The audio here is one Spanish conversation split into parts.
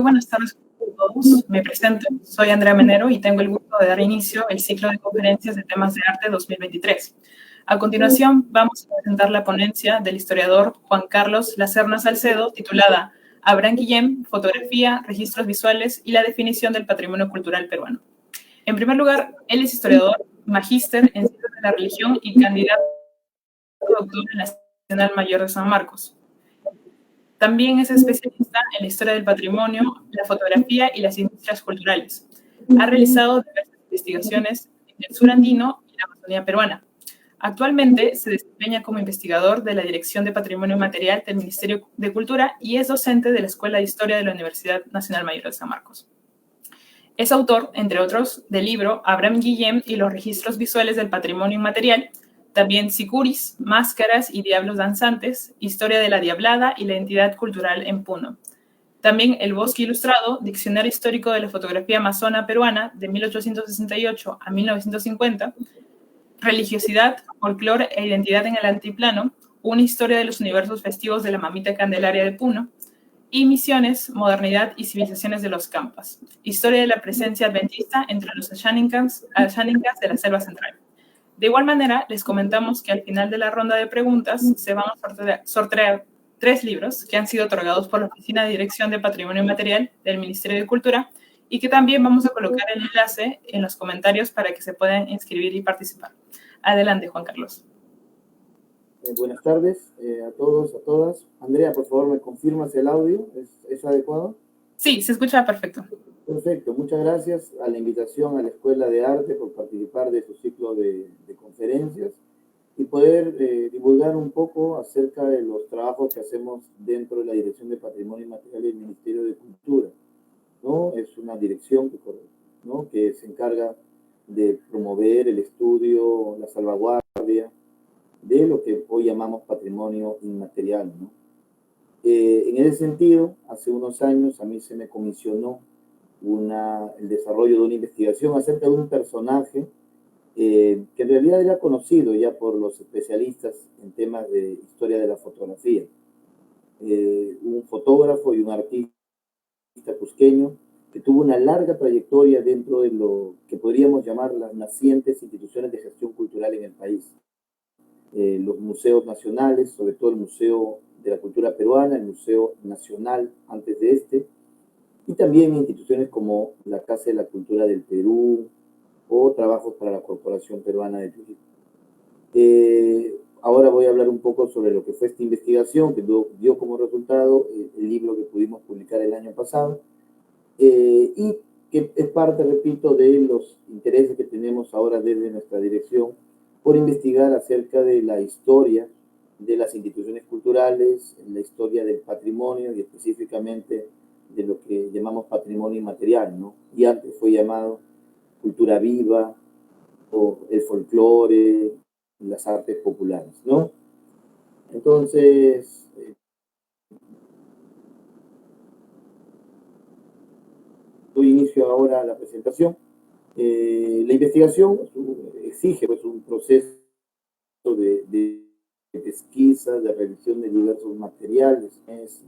Buenas tardes a todos. Me presento. Soy Andrea Menero y tengo el gusto de dar inicio al ciclo de conferencias de temas de arte 2023. A continuación, vamos a presentar la ponencia del historiador Juan Carlos Lacerna Salcedo, titulada Abraham Guillén, Fotografía, Registros Visuales y la definición del patrimonio cultural peruano. En primer lugar, él es historiador, magíster en Ciencias de la Religión y candidato a doctor en la Nacional Mayor de San Marcos. También es especialista en la historia del patrimonio, la fotografía y las industrias culturales. Ha realizado diversas investigaciones en el sur andino y la Amazonía peruana. Actualmente se desempeña como investigador de la Dirección de Patrimonio Material del Ministerio de Cultura y es docente de la Escuela de Historia de la Universidad Nacional Mayor de San Marcos. Es autor, entre otros, del libro Abraham Guillén y los registros visuales del patrimonio inmaterial, también Sicuris, Máscaras y Diablos Danzantes, Historia de la Diablada y la Identidad Cultural en Puno. También El Bosque Ilustrado, Diccionario Histórico de la Fotografía Amazona Peruana de 1868 a 1950, Religiosidad, Folclore e Identidad en el Altiplano, una historia de los universos festivos de la Mamita Candelaria de Puno, y Misiones, Modernidad y Civilizaciones de los Campas, Historia de la Presencia Adventista entre los Ashaninkas de la Selva Central. De igual manera, les comentamos que al final de la ronda de preguntas se van a sortear 3 libros que han sido otorgados por la Oficina de Dirección de Patrimonio Inmaterial del Ministerio de Cultura y que también vamos a colocar el enlace en los comentarios para que se puedan inscribir y participar. Adelante, Juan Carlos. Buenas tardes a todos, a todas. Andrea, por favor, ¿me confirmas el audio? ¿Es adecuado? Sí, se escucha perfecto. Perfecto, muchas gracias a la invitación a la Escuela de Arte por participar de su ciclo de conferencias y poder divulgar un poco acerca de los trabajos que hacemos dentro de la Dirección de Patrimonio Inmaterial del Ministerio de Cultura, ¿no? Es una dirección que se encarga de promover el estudio, la salvaguardia de lo que hoy llamamos patrimonio inmaterial, ¿no? En ese sentido, hace unos años a mí se me comisionó el desarrollo de una investigación acerca de un personaje que en realidad era conocido ya por los especialistas en temas de historia de la fotografía. Un fotógrafo y un artista cusqueño que tuvo una larga trayectoria dentro de lo que podríamos llamar las nacientes instituciones de gestión cultural en el país. Los museos nacionales, sobre todo el Museo de la Cultura Peruana, el Museo Nacional antes de este, y también instituciones como la Casa de la Cultura del Perú o trabajos para la Corporación Peruana de Turismo. Ahora voy a hablar un poco sobre lo que fue esta investigación que dio como resultado el libro que pudimos publicar el año pasado y que es parte, repito, de los intereses que tenemos ahora desde nuestra dirección por investigar acerca de la historia de las instituciones culturales, la historia del patrimonio y específicamente de lo que llamamos patrimonio inmaterial, ¿no? Y antes fue llamado cultura viva o el folclore, las artes populares, ¿no? Entonces, doy inicio ahora a la presentación. La investigación exige pues, un proceso de pesquisa, de revisión de diversos materiales,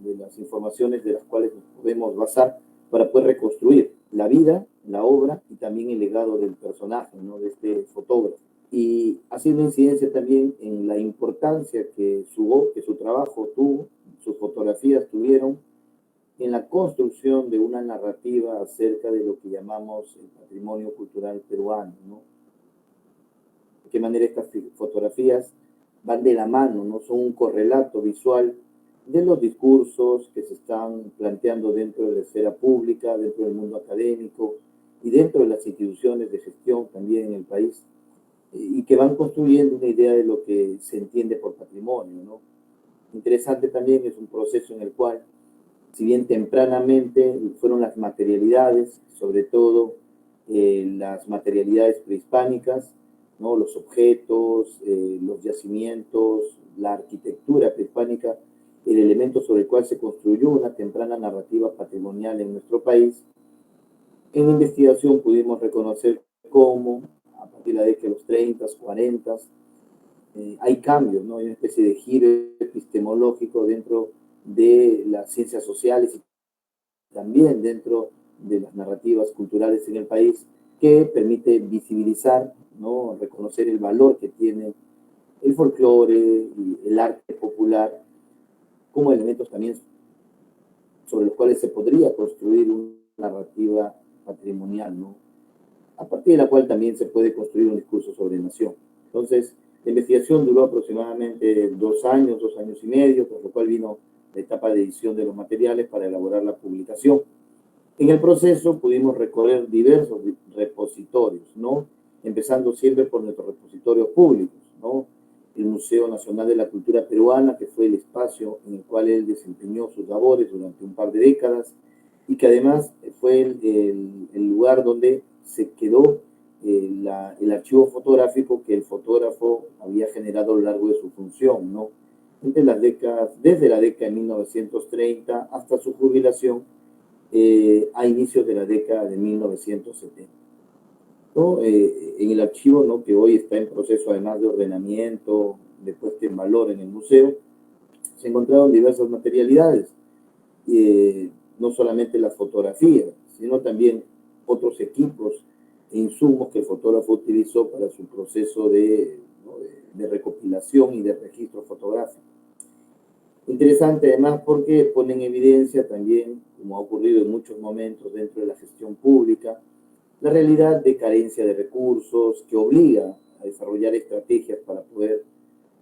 de las informaciones de las cuales nos podemos basar para poder reconstruir la vida, la obra y también el legado del personaje, ¿no? De este fotógrafo. Y haciendo incidencia también en la importancia que su trabajo tuvo, sus fotografías tuvieron en la construcción de una narrativa acerca de lo que llamamos el patrimonio cultural peruano, ¿no? De qué manera estas fotografías van de la mano, ¿no? Son un correlato visual de los discursos que se están planteando dentro de la esfera pública, dentro del mundo académico y dentro de las instituciones de gestión también en el país, y que van construyendo una idea de lo que se entiende por patrimonio, ¿no? Interesante también es un proceso en el cual, si bien tempranamente fueron las materialidades, sobre todo las materialidades prehispánicas, ¿no? Los objetos, los yacimientos, la arquitectura prehispánica, el elemento sobre el cual se construyó una temprana narrativa patrimonial en nuestro país. En la investigación pudimos reconocer cómo, a partir de la década de los 30, 40, hay cambios, ¿no? Hay una especie de giro epistemológico dentro de las ciencias sociales y también dentro de las narrativas culturales en el país, que permite visibilizar, ¿no? Reconocer el valor que tiene el folclore y el arte popular como elementos también sobre los cuales se podría construir una narrativa patrimonial, ¿no? A partir de la cual también se puede construir un discurso sobre nación. Entonces, la investigación duró aproximadamente 2 años, 2 años y medio, por lo cual vino la etapa de edición de los materiales para elaborar la publicación. En el proceso pudimos recorrer diversos repositorios, ¿no? Empezando siempre por nuestros repositorios públicos, ¿no? El Museo Nacional de la Cultura Peruana, que fue el espacio en el cual él desempeñó sus labores durante un par de décadas, y que además fue el lugar donde se quedó el archivo fotográfico que el fotógrafo había generado a lo largo de su función, ¿no? Desde la década de 1930 hasta su jubilación a inicios de la década de 1970. ¿No? En el archivo, ¿no? Que hoy está en proceso además de ordenamiento, de puesta en valor en el museo, se encontraron diversas materialidades, no solamente las fotografías, sino también otros equipos e insumos que el fotógrafo utilizó para su proceso ¿no? de recopilación y de registro fotográfico. Interesante además porque pone en evidencia también, como ha ocurrido en muchos momentos dentro de la gestión pública, la realidad de carencia de recursos que obliga a desarrollar estrategias para poder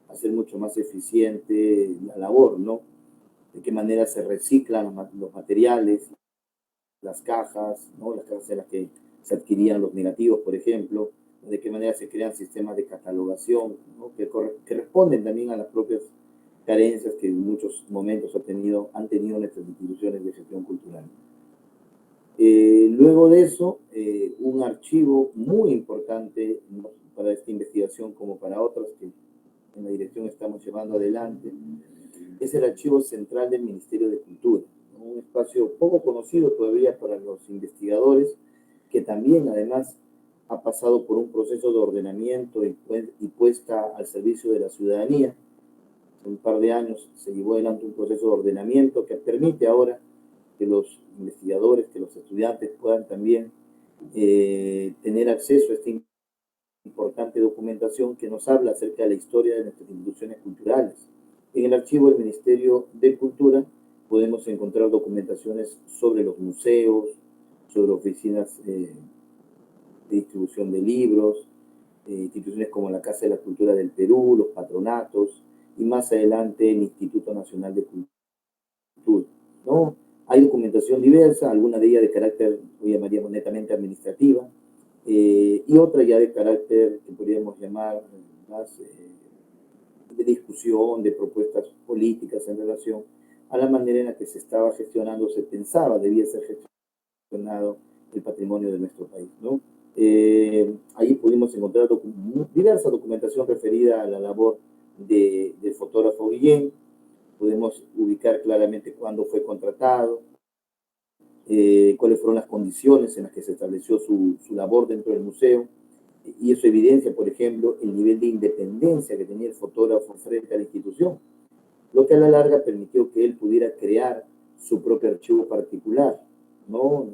hacer mucho más eficiente la labor, ¿no? De qué manera se reciclan los materiales, las cajas, ¿no? Las cajas en las que se adquirían los negativos, por ejemplo, de qué manera se crean sistemas de catalogación, ¿no? que responden también a las propias carencias que en muchos momentos han tenido nuestras instituciones de gestión cultural. Luego de eso, un archivo muy importante, ¿no? Para esta investigación como para otras que en la dirección estamos llevando adelante, es el Archivo Central del Ministerio de Cultura, ¿no? Un espacio poco conocido todavía para los investigadores, que también además ha pasado por un proceso de ordenamiento y puesta al servicio de la ciudadanía. Hace un par de años se llevó adelante un proceso de ordenamiento que permite ahora que los investigadores, que los estudiantes puedan también tener acceso a esta importante documentación que nos habla acerca de la historia de nuestras instituciones culturales. En el archivo del Ministerio de Cultura podemos encontrar documentaciones sobre los museos, sobre oficinas de distribución de libros, instituciones como la Casa de la Cultura del Perú, los patronatos, y más adelante el Instituto Nacional de Cultura, ¿no? Hay documentación diversa, alguna de ellas de carácter, hoy llamaríamos netamente administrativa, y otra ya de carácter que podríamos llamar más de discusión, de propuestas políticas en relación a la manera en la que se estaba gestionando, se pensaba debía ser gestionado el patrimonio de nuestro país, ¿no? Ahí pudimos encontrar diversa documentación referida a la labor del fotógrafo Guillén. Podemos ubicar claramente cuándo fue contratado, cuáles fueron las condiciones en las que se estableció su labor dentro del museo, y eso evidencia, por ejemplo, el nivel de independencia que tenía el fotógrafo frente a la institución, lo que a la larga permitió que él pudiera crear su propio archivo particular, ¿no?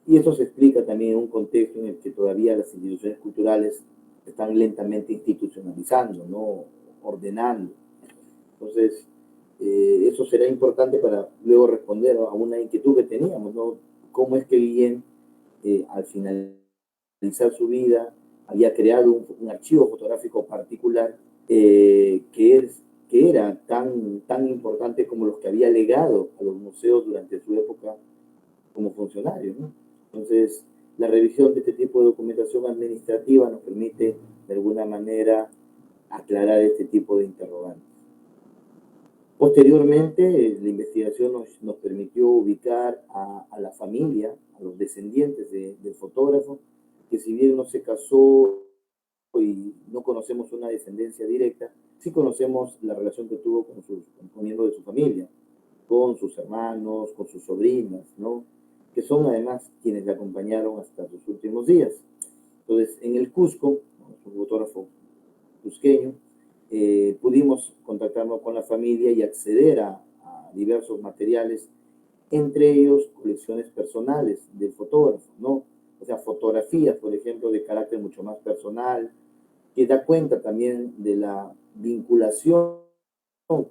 Y eso se explica también en un contexto en el que todavía las instituciones culturales están lentamente institucionalizando, ¿no? Ordenando. Entonces, eso será importante para luego responder a una inquietud que teníamos, ¿no? ¿Cómo es que Guillén, al finalizar su vida, había creado un archivo fotográfico particular que era tan importante como los que había legado a los museos durante su época como funcionario, ¿no? Entonces, la revisión de este tipo de documentación administrativa nos permite, de alguna manera, aclarar este tipo de interrogantes. Posteriormente, la investigación nos permitió ubicar a la familia, a los descendientes del fotógrafo, que si bien no se casó y no conocemos una descendencia directa, sí conocemos la relación que tuvo con miembros de su familia, con sus hermanos, con sus sobrinas, ¿no? Que son además quienes le acompañaron hasta sus últimos días. Entonces, en el Cusco, un fotógrafo cusqueño, pudimos contactarnos con la familia y acceder a diversos materiales entre ellos colecciones personales del fotógrafo, ¿no? O sea, fotografías, por ejemplo, de carácter mucho más personal, que da cuenta también de la vinculación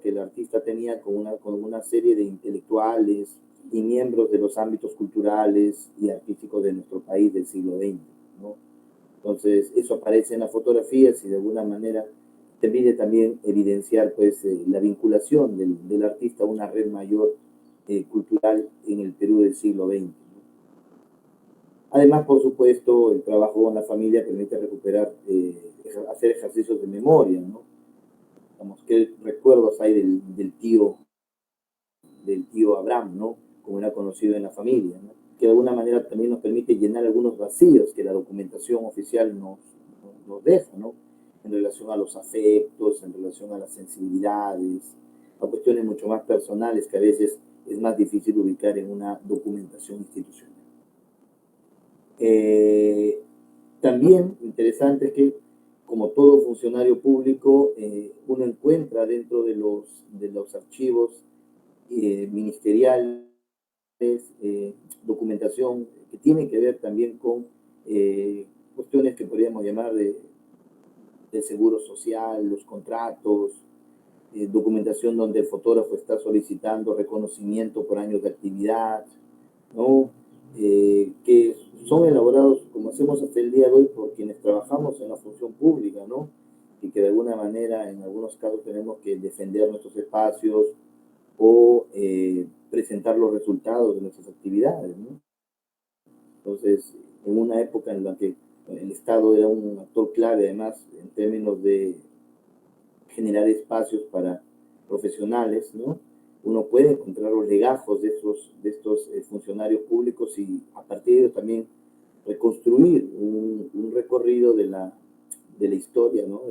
que el artista tenía con una serie de intelectuales y miembros de los ámbitos culturales y artísticos de nuestro país del siglo XX, ¿no? Entonces, eso aparece en las fotografías y de alguna manera permite también evidenciar pues, la vinculación del artista a una red mayor cultural en el Perú del siglo XX, ¿no? Además, por supuesto, el trabajo con la familia permite recuperar, hacer ejercicios de memoria, ¿no? Digamos, ¿qué recuerdos hay del tío Abraham, ¿no? Como era conocido en la familia, ¿no? Que de alguna manera también nos permite llenar algunos vacíos que la documentación oficial nos deja, ¿no? En relación a los afectos, en relación a las sensibilidades, a cuestiones mucho más personales que a veces es más difícil ubicar en una documentación institucional. También interesante es que, como todo funcionario público, uno encuentra dentro de los archivos ministeriales documentación que tiene que ver también con cuestiones que podríamos llamar de seguro social, los contratos, documentación donde el fotógrafo está solicitando reconocimiento por años de actividad, ¿no? Que son elaborados, como hacemos hasta el día de hoy, por quienes trabajamos en la función pública, ¿no? Y que de alguna manera, en algunos casos, tenemos que defender nuestros espacios o presentar los resultados de nuestras actividades, ¿no? Entonces, en una época en la que el Estado era un actor clave, además, en términos de generar espacios para profesionales, ¿no? Uno puede encontrar los legajos de estos funcionarios públicos y a partir de ellos también reconstruir un recorrido de la historia, ¿no?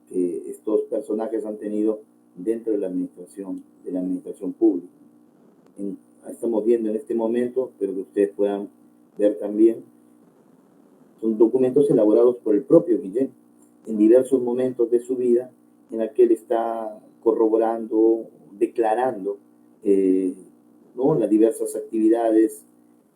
Que estos personajes han tenido dentro de la administración pública. Estamos viendo en este momento, pero que ustedes puedan ver también, son documentos elaborados por el propio Guillén en diversos momentos de su vida en la que él está corroborando, declarando ¿no? las diversas actividades,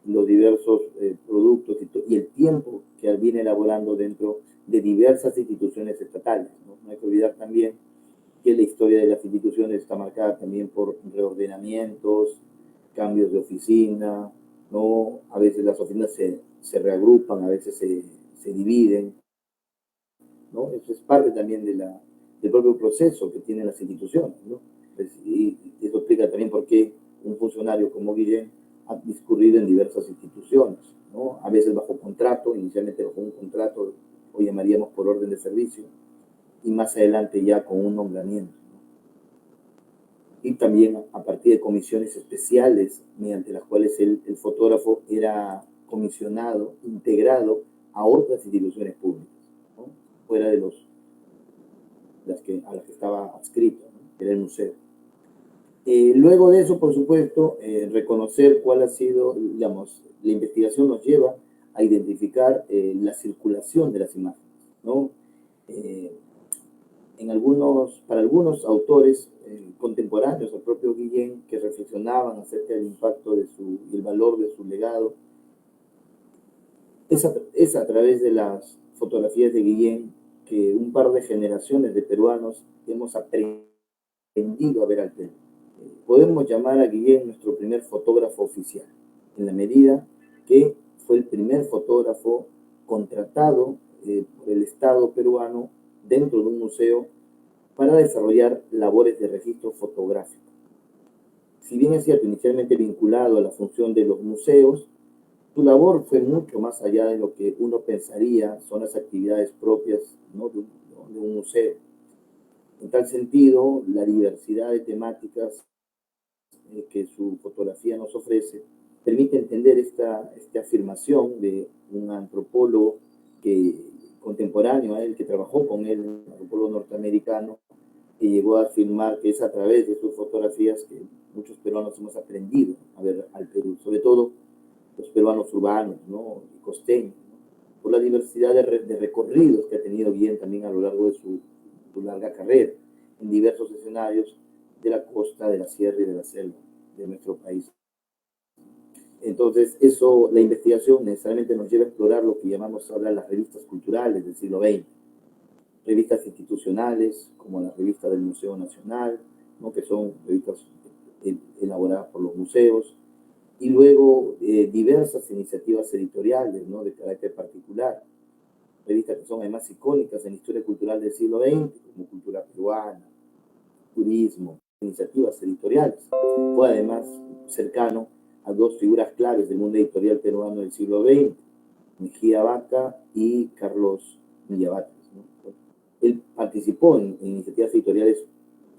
los diversos productos y el tiempo que viene elaborando dentro de diversas instituciones estatales, ¿no? No hay que olvidar también que la historia de las instituciones está marcada también por reordenamientos, cambios de oficina, ¿no? A veces las oficinas se reagrupan, a veces se dividen, ¿no? Eso es parte también del propio proceso que tienen las instituciones, ¿no? Y eso explica también por qué un funcionario como Guillén ha discurrido en diversas instituciones, ¿no? A veces bajo contrato, inicialmente bajo un contrato, hoy llamaríamos por orden de servicio, y más adelante ya con un nombramiento, ¿no? Y también a partir de comisiones especiales mediante las cuales el fotógrafo era comisionado, integrado a otras instituciones públicas, ¿no? Fuera de a las que estaba adscrito, ¿no? Era el museo. Luego de eso, por supuesto, reconocer cuál ha sido, digamos, la investigación nos lleva a identificar la circulación de las imágenes, ¿no? Para algunos autores contemporáneos al propio Guillén, que reflexionaban acerca del impacto y el valor de su legado, es a través de las fotografías de Guillén que un par de generaciones de peruanos hemos aprendido a ver al Perú. Podemos llamar a Guillén nuestro primer fotógrafo oficial, en la medida que fue el primer fotógrafo contratado por el Estado peruano dentro de un museo para desarrollar labores de registro fotográfico. Si bien es cierto, inicialmente vinculado a la función de los museos, su labor fue mucho más allá de lo que uno pensaría son las actividades propias, ¿no? de un museo. En tal sentido, la diversidad de temáticas que su fotografía nos ofrece permite entender esta afirmación de un antropólogo contemporáneo a él, que trabajó con él, un antropólogo norteamericano, que llegó a afirmar que es a través de sus fotografías que muchos peruanos hemos aprendido a ver al Perú, sobre todo los peruanos urbanos, ¿no? Y costeños, ¿no? Por la diversidad de recorridos que ha tenido bien también a lo largo de su larga carrera en diversos escenarios de la costa, de la sierra y de la selva de nuestro país. Entonces, eso, la investigación necesariamente nos lleva a explorar lo que llamamos ahora las revistas culturales del siglo XX. Revistas institucionales, como la revista del Museo Nacional, ¿no? Que son revistas elaboradas por los museos, y luego diversas iniciativas editoriales, ¿no? De carácter particular, revistas que son además icónicas en la historia cultural del siglo XX, como Cultura Peruana, Turismo, iniciativas editoriales. Fue además cercano a dos figuras claves del mundo editorial peruano del siglo XX, Mejía Vaca y Carlos Millavates, ¿no? Él participó en iniciativas editoriales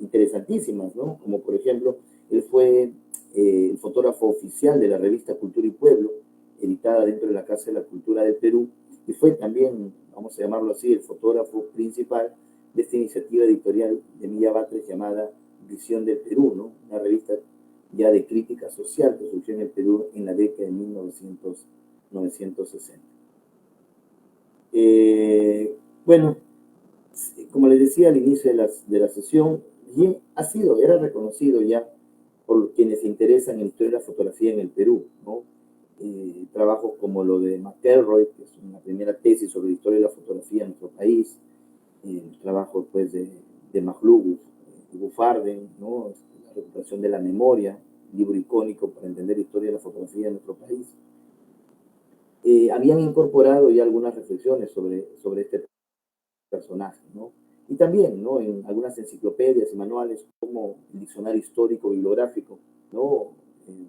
interesantísimas, ¿no? Como por ejemplo, él fue el fotógrafo oficial de la revista Cultura y Pueblo, editada dentro de la Casa de la Cultura del Perú, y fue también, vamos a llamarlo así, el fotógrafo principal de esta iniciativa editorial de Millavates llamada Visión del Perú, ¿no? Una revista ya de crítica social que surgió en el Perú en la década de 1960. Bueno, como les decía al inicio de la sesión, Guillén era reconocido ya por quienes se interesan en la historia de la fotografía en el Perú, ¿no? Trabajos como lo de McElroy, que es una primera tesis sobre la historia de la fotografía en nuestro país, trabajo pues de Maglub, Bufarden, ¿no? La recuperación de la memoria, libro icónico para entender la historia de la fotografía en nuestro país. Habían incorporado ya algunas reflexiones sobre este personaje, ¿no? Y también, ¿no? En algunas enciclopedias y manuales como el Diccionario Histórico Bibliográfico, ¿no?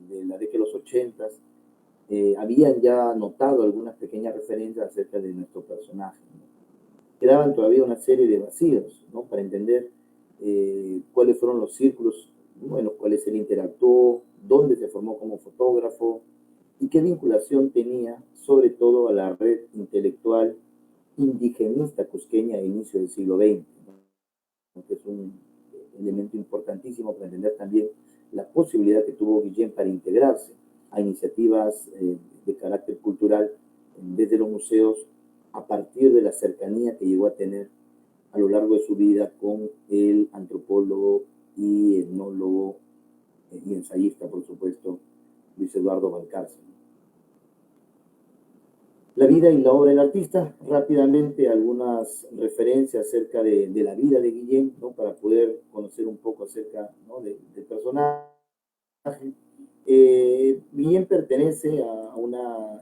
De la década de los 80, habían ya notado algunas pequeñas referencias acerca de nuestro personaje, ¿no? Quedaban todavía una serie de vacíos, ¿no? Para entender cuáles fueron los círculos, ¿no? En los cuales él interactuó, dónde se formó como fotógrafo y qué vinculación tenía sobre todo a la red intelectual indigenista cusqueña a inicio del siglo XX, ¿no? Que es un elemento importantísimo para entender también la posibilidad que tuvo Guillén para integrarse a iniciativas de carácter cultural desde los museos a partir de la cercanía que llegó a tener a lo largo de su vida con el antropólogo y etnólogo y ensayista, por supuesto, Luis Eduardo Valcárcel. La vida y la obra del artista, rápidamente algunas referencias acerca de la vida de Guillén, ¿no? Para poder conocer un poco acerca, ¿no? del personaje. Guillén pertenece a una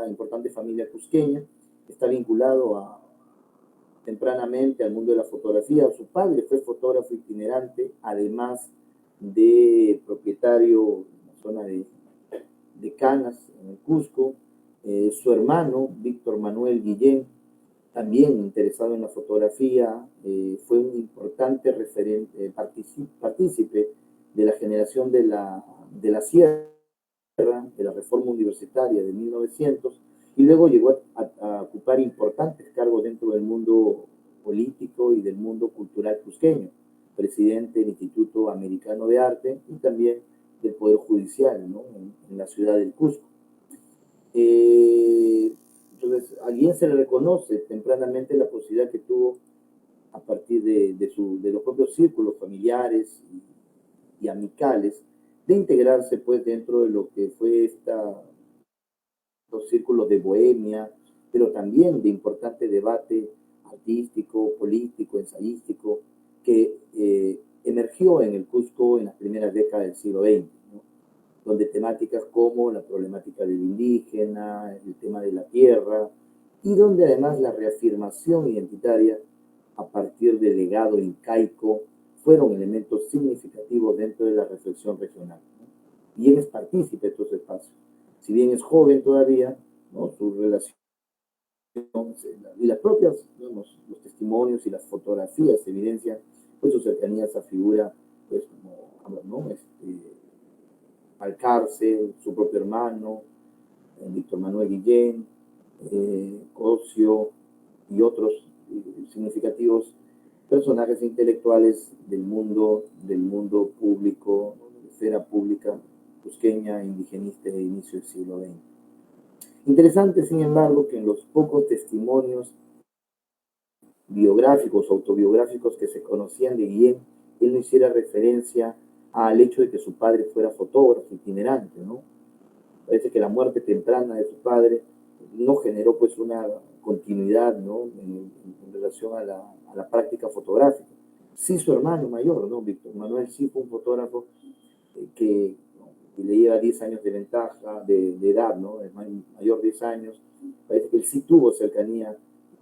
importante familia cusqueña, está vinculado tempranamente al mundo de la fotografía. Su padre fue fotógrafo itinerante, además de propietario en la zona de Canas, en el Cusco. Su hermano, Víctor Manuel Guillén, también interesado en la fotografía, fue un importante partícipe de la generación de la Sierra, de la Reforma Universitaria de 1900, y luego llegó a ocupar importantes cargos dentro del mundo político y del mundo cultural cusqueño, presidente del Instituto Americano de Arte y también del Poder Judicial, ¿no? en la ciudad del Cusco. Entonces, a Guillén se le reconoce tempranamente la posibilidad que tuvo a partir de los propios círculos familiares y amicales de integrarse pues dentro de lo que fue los círculos de bohemia, pero también de importante debate artístico, político, ensayístico, que emergió en el Cusco en las primeras décadas del siglo XX, ¿no? Donde temáticas como la problemática del indígena, el tema de la tierra, y donde además la reafirmación identitaria a partir del legado incaico fueron elementos significativos dentro de la reflexión regional, ¿no? Y él es partícipe de estos espacios. Si bien es joven todavía, ¿no? Su relación y las propias, digamos, los testimonios y las fotografías evidencian pues su cercanía a esa figura, pues como, ¿no? Valcárcel, su propio hermano, Víctor Manuel Guillén, Ocio y otros significativos personajes intelectuales del mundo público, de la esfera pública cusqueña, indigenista de inicio del siglo XX. Interesante, sin embargo, que en los pocos testimonios biográficos, autobiográficos que se conocían de Guillén, él no hiciera referencia al hecho de que su padre fuera fotógrafo itinerante, ¿no? Parece que la muerte temprana de su padre no generó pues una continuidad, ¿no? En relación a la práctica fotográfica. Sí, su hermano mayor, ¿no? Víctor Manuel sí fue un fotógrafo que, ¿no? Y le lleva 10 años de ventaja, de edad, ¿no? Es mayor 10 años. Parece que él sí tuvo cercanía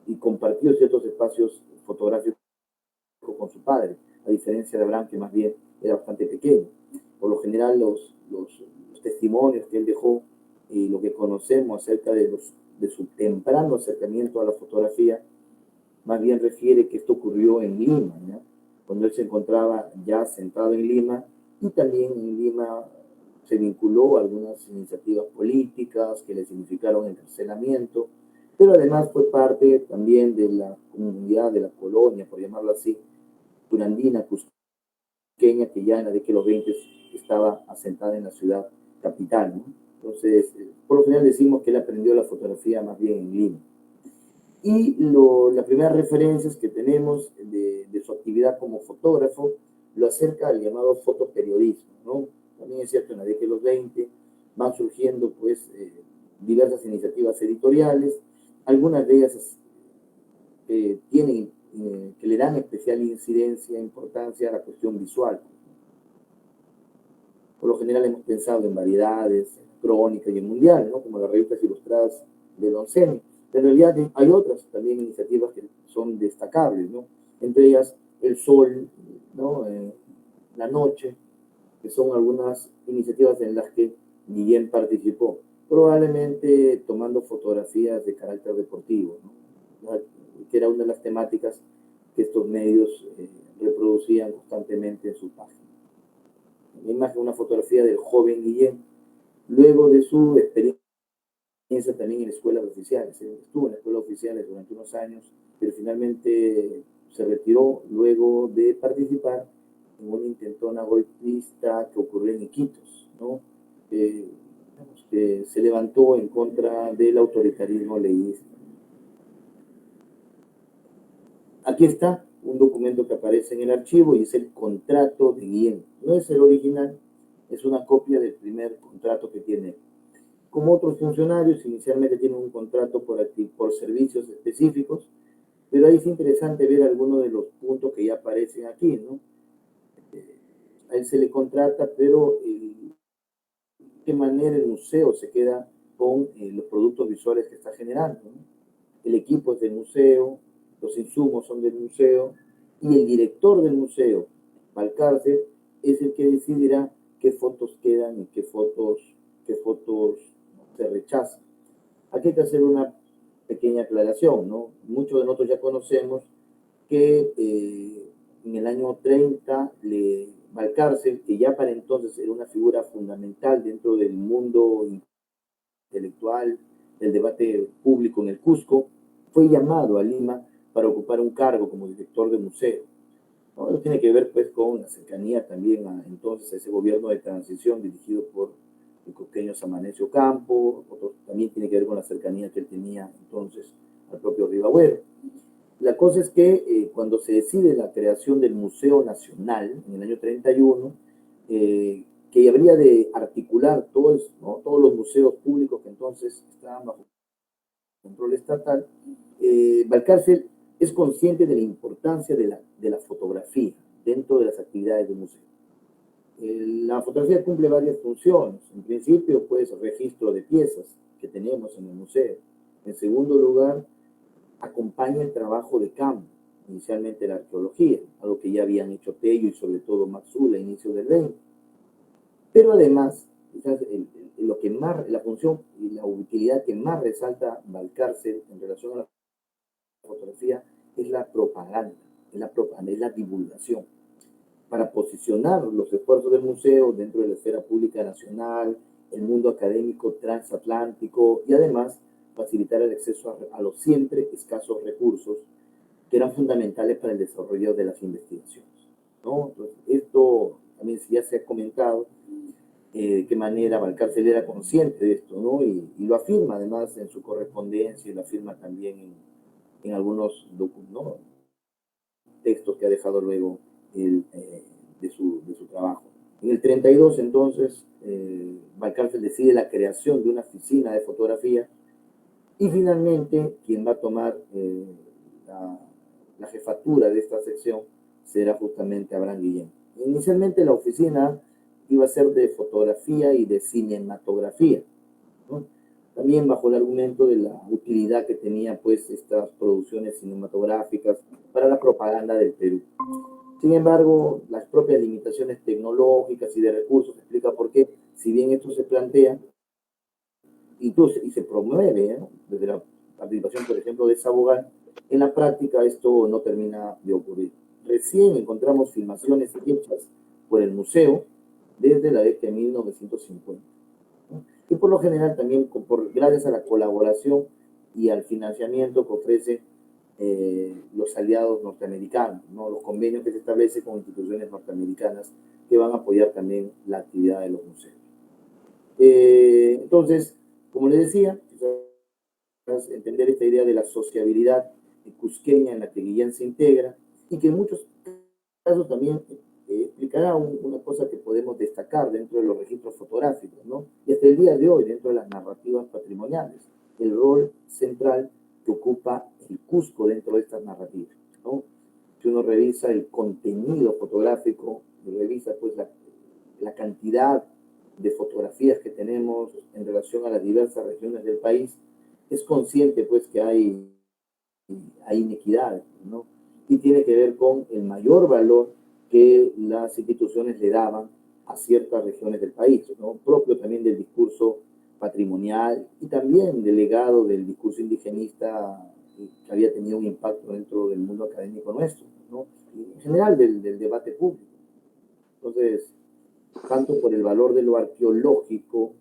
y compartió ciertos espacios fotográficos con su padre, a diferencia de Abraham, que más bien era bastante pequeño. Por lo general, los testimonios que él dejó y lo que conocemos acerca de su temprano acercamiento a la fotografía, más bien refiere que esto ocurrió en Lima, ¿no? Cuando él se encontraba ya sentado en Lima, y también en Lima se vinculó a algunas iniciativas políticas que le significaron encarcelamiento, pero además fue parte también de la comunidad, de la colonia, por llamarlo así, turandina, cusqueña, que ya en la década de los 20 estaba asentada en la ciudad capital, ¿no? Entonces, por lo general decimos que él aprendió la fotografía más bien en Lima. Y las primeras referencias que tenemos de su actividad como fotógrafo lo acerca al llamado fotoperiodismo, ¿no? También es cierto, en la década de los 20 van surgiendo pues diversas iniciativas editoriales, algunas de ellas que le dan especial incidencia e importancia a la cuestión visual. Por lo general hemos pensado en Variedades, en Crónica y en Mundial, ¿no? Como las revistas ilustradas de Don Seni. En realidad hay otras también iniciativas que son destacables, ¿no? Entre ellas El Sol, ¿no? La Noche, que son algunas iniciativas en las que Guillén participó, probablemente tomando fotografías de carácter deportivo, ¿no? Que era una de las temáticas que estos medios reproducían constantemente en su página. Una imagen, una fotografía del joven Guillén, luego de su experiencia también en escuelas oficiales. Estuvo en escuelas oficiales durante unos años, pero finalmente se retiró luego de participar en una intentona golpista que ocurrió en Iquitos, ¿no? Que se levantó en contra del autoritarismo leísta. Aquí está un documento que aparece en el archivo y es el contrato de Guillén. No es el original, es una copia del primer contrato que tiene. Como otros funcionarios, inicialmente tienen un contrato por servicios específicos, pero ahí es interesante ver algunos de los puntos que ya aparecen aquí, ¿no? A él se le contrata, pero de qué manera el museo se queda con los productos visuales que está generando, ¿no? El equipo es del museo, los insumos son del museo, y el director del museo, Valcárcel, es el que decidirá qué fotos quedan y qué fotos se rechazan. Aquí hay que hacer una pequeña aclaración, ¿no? Muchos de nosotros ya conocemos que en el año 30 Valcárcel, que ya para entonces era una figura fundamental dentro del mundo intelectual, del debate público en el Cusco, fue llamado a Lima para ocupar un cargo como director de museo. ¿No? Eso tiene que ver pues con la cercanía también entonces a ese gobierno de transición dirigido por el cusqueño Samanecio Campo, también tiene que ver con la cercanía que él tenía entonces al propio Ribagüero. La cosa es que cuando se decide la creación del Museo Nacional en el año 31, que habría de articular todos, ¿no? Todos los museos públicos que entonces estaban bajo control estatal, Valcárcel es consciente de la importancia de la fotografía dentro de las actividades del museo. La fotografía cumple varias funciones. En principio, pues, registro de piezas que tenemos en el museo. En segundo lugar, acompaña el trabajo de campo, inicialmente la arqueología, algo que ya habían hecho Tello y sobre todo Maxula a inicios del 20. Pero además, quizás la función y la utilidad que más resalta Valcárcel en relación a la fotografía es la propaganda, es la divulgación, para posicionar los esfuerzos del museo dentro de la esfera pública nacional, el mundo académico transatlántico y además facilitar el acceso a los siempre escasos recursos que eran fundamentales para el desarrollo de las investigaciones, ¿no? Entonces, esto también ya se ha comentado, de qué manera Valcárcel era consciente de esto, ¿no? Y lo afirma además en su correspondencia y lo afirma también en algunos ¿no? textos que ha dejado luego de su trabajo. En el 32, entonces, Valcárcel decide la creación de una oficina de fotografía y finalmente quien va a tomar la jefatura de esta sección será justamente Abraham Guillén. Inicialmente la oficina iba a ser de fotografía y de cinematografía, ¿no? También bajo el argumento de la utilidad que tenían pues estas producciones cinematográficas para la propaganda del Perú. Sin embargo, las propias limitaciones tecnológicas y de recursos explica por qué, si bien esto se plantea, incluso y se promueve, ¿no?, desde la participación, por ejemplo, de Sabogal, en la práctica esto no termina de ocurrir. Recién encontramos filmaciones hechas por el museo desde la década de 1950. ¿No? Y por lo general también gracias a la colaboración y al financiamiento que ofrecen los aliados norteamericanos, ¿no?, los convenios que se establecen con instituciones norteamericanas que van a apoyar también la actividad de los museos. Entonces, como les decía, quizás entender esta idea de la sociabilidad cusqueña en la que Guillén se integra y que en muchos casos también explicará una cosa que podemos destacar dentro de los registros fotográficos, ¿no? Y hasta el día de hoy, dentro de las narrativas patrimoniales, el rol central que ocupa el Cusco dentro de estas narrativas, ¿no? Si uno revisa el contenido fotográfico, revisa pues la cantidad de fotografías que tenemos en relación a las diversas regiones del país, es consciente pues que hay inequidades, ¿no? Y tiene que ver con el mayor valor que las instituciones le daban a ciertas regiones del país, ¿no?, propio también del discurso patrimonial y también del legado del discurso indigenista que había tenido un impacto dentro del mundo académico nuestro, ¿no?, y en general del debate público. Entonces, tanto por el valor de lo arqueológico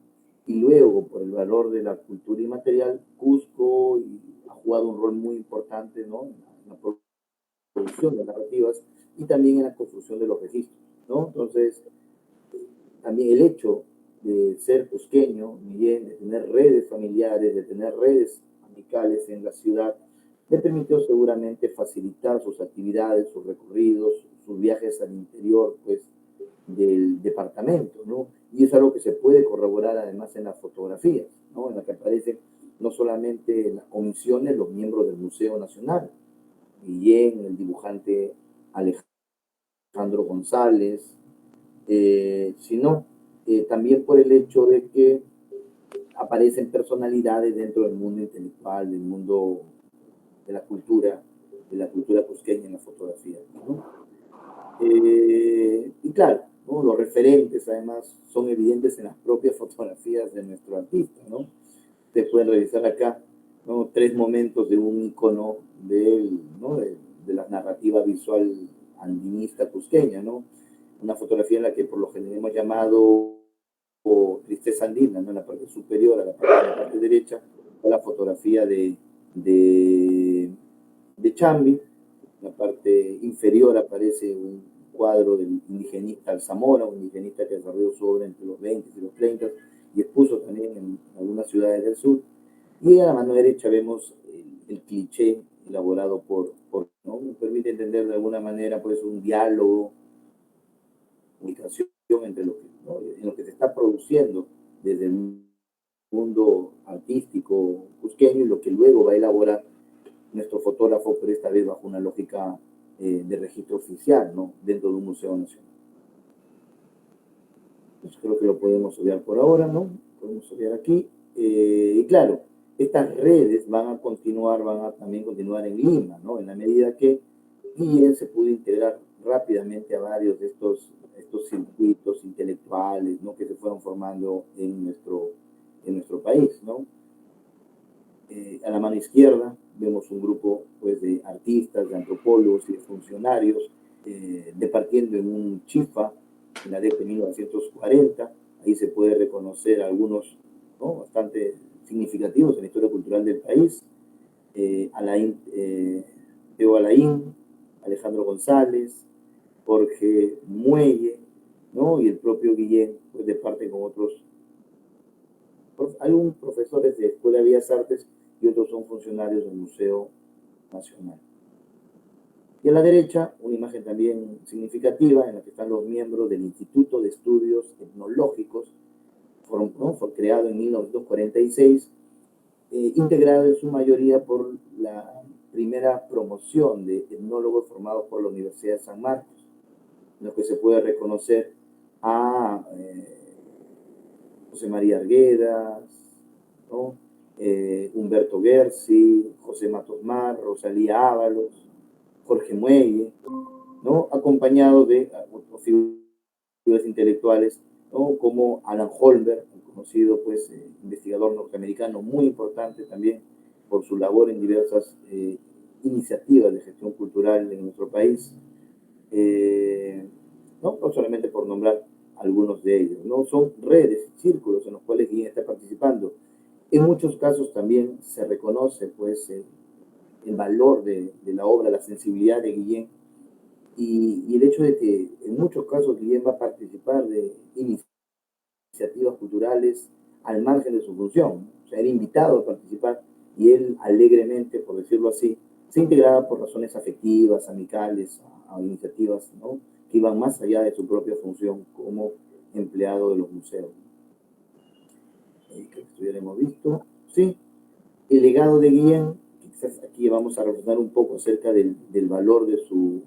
y luego por el valor de la cultura inmaterial, Cusco ha jugado un rol muy importante, ¿no?, en la producción de narrativas y también en la construcción de los registros, ¿no? Entonces, también el hecho de ser cusqueño, de tener redes familiares, de tener redes amicales en la ciudad, le permitió seguramente facilitar sus actividades, sus recorridos, sus viajes al interior, pues, del departamento, ¿no? Y es algo que se puede corroborar además en las fotografías, ¿no?, en las que aparecen no solamente las comisiones, los miembros del Museo Nacional, Guillén, el dibujante Alejandro González, sino también por el hecho de que aparecen personalidades dentro del mundo intelectual, del mundo de la cultura cusqueña en la fotografía, ¿no? Y claro, ¿no?, los referentes además son evidentes en las propias fotografías de nuestro artista, ¿no? Ustedes pueden revisar acá, ¿no?, 3 momentos de un icono ¿no?, de la narrativa visual andinista cusqueña, ¿no? Una fotografía en la que por lo general hemos llamado tristeza andina, ¿no?, en la parte superior, a la parte derecha, la fotografía de Chambi. En la parte inferior aparece un cuadro del indigenista Alzamora, un indigenista que desarrolló su obra entre los 20 y los 30 y expuso también en algunas ciudades del sur. Y a la mano derecha vemos el cliché elaborado ¿no?, nos permite entender de alguna manera pues un diálogo, comunicación entre ¿no?, en lo que se está produciendo desde el mundo artístico cusqueño y lo que luego va a elaborar nuestro fotógrafo, pero esta vez bajo una lógica de registro oficial, ¿no?, dentro de un museo nacional. Pues creo que lo podemos obviar por ahora, ¿no? Podemos obviar aquí. Y claro, estas redes van a también continuar en Lima, ¿no?, en la medida que Guillén se pudo integrar rápidamente a varios de estos circuitos intelectuales, ¿no?, que se fueron formando en nuestro país, ¿no? A la mano izquierda vemos un grupo pues, de artistas, de antropólogos y de funcionarios departiendo en un chifa en la década de 1940. Ahí se puede reconocer algunos, ¿no?, bastante significativos en la historia cultural del país. Teo Alain, Alejandro González, Jorge Muelle, ¿no?, y el propio Guillén, pues de parte con otros. Hay un profesores de Escuela de Bellas Artes y otros son funcionarios del Museo Nacional. Y a la derecha, una imagen también significativa en la que están los miembros del Instituto de Estudios Etnológicos, fue creado en 1946, integrado en su mayoría por la primera promoción de etnólogos formados por la Universidad de San Marcos, en los que se puede reconocer a José María Arguedas, ¿no? Humberto Gersi, José Matos Mar, Rosalía Ábalos, Jorge Muelle, ¿no? Acompañado de figuras intelectuales, ¿no? Como Alan Holberg, un conocido pues, investigador norteamericano muy importante también por su labor en diversas iniciativas de gestión cultural en nuestro país, no solamente por nombrar algunos de ellos, ¿no? Son redes, círculos en los cuales Guillén está participando. En muchos casos también se reconoce pues, el valor de la obra, la sensibilidad de Guillén y el hecho de que en muchos casos Guillén va a participar de iniciativas culturales al margen de su función. O sea, era invitado a participar y él alegremente, por decirlo así, se integraba por razones afectivas, amicales, a iniciativas, ¿no? Que iban más allá de su propia función como empleado de los museos. Que esto ya lo hemos visto. Sí, el legado de Guillén, quizás aquí vamos a reflexionar un poco acerca del valor de su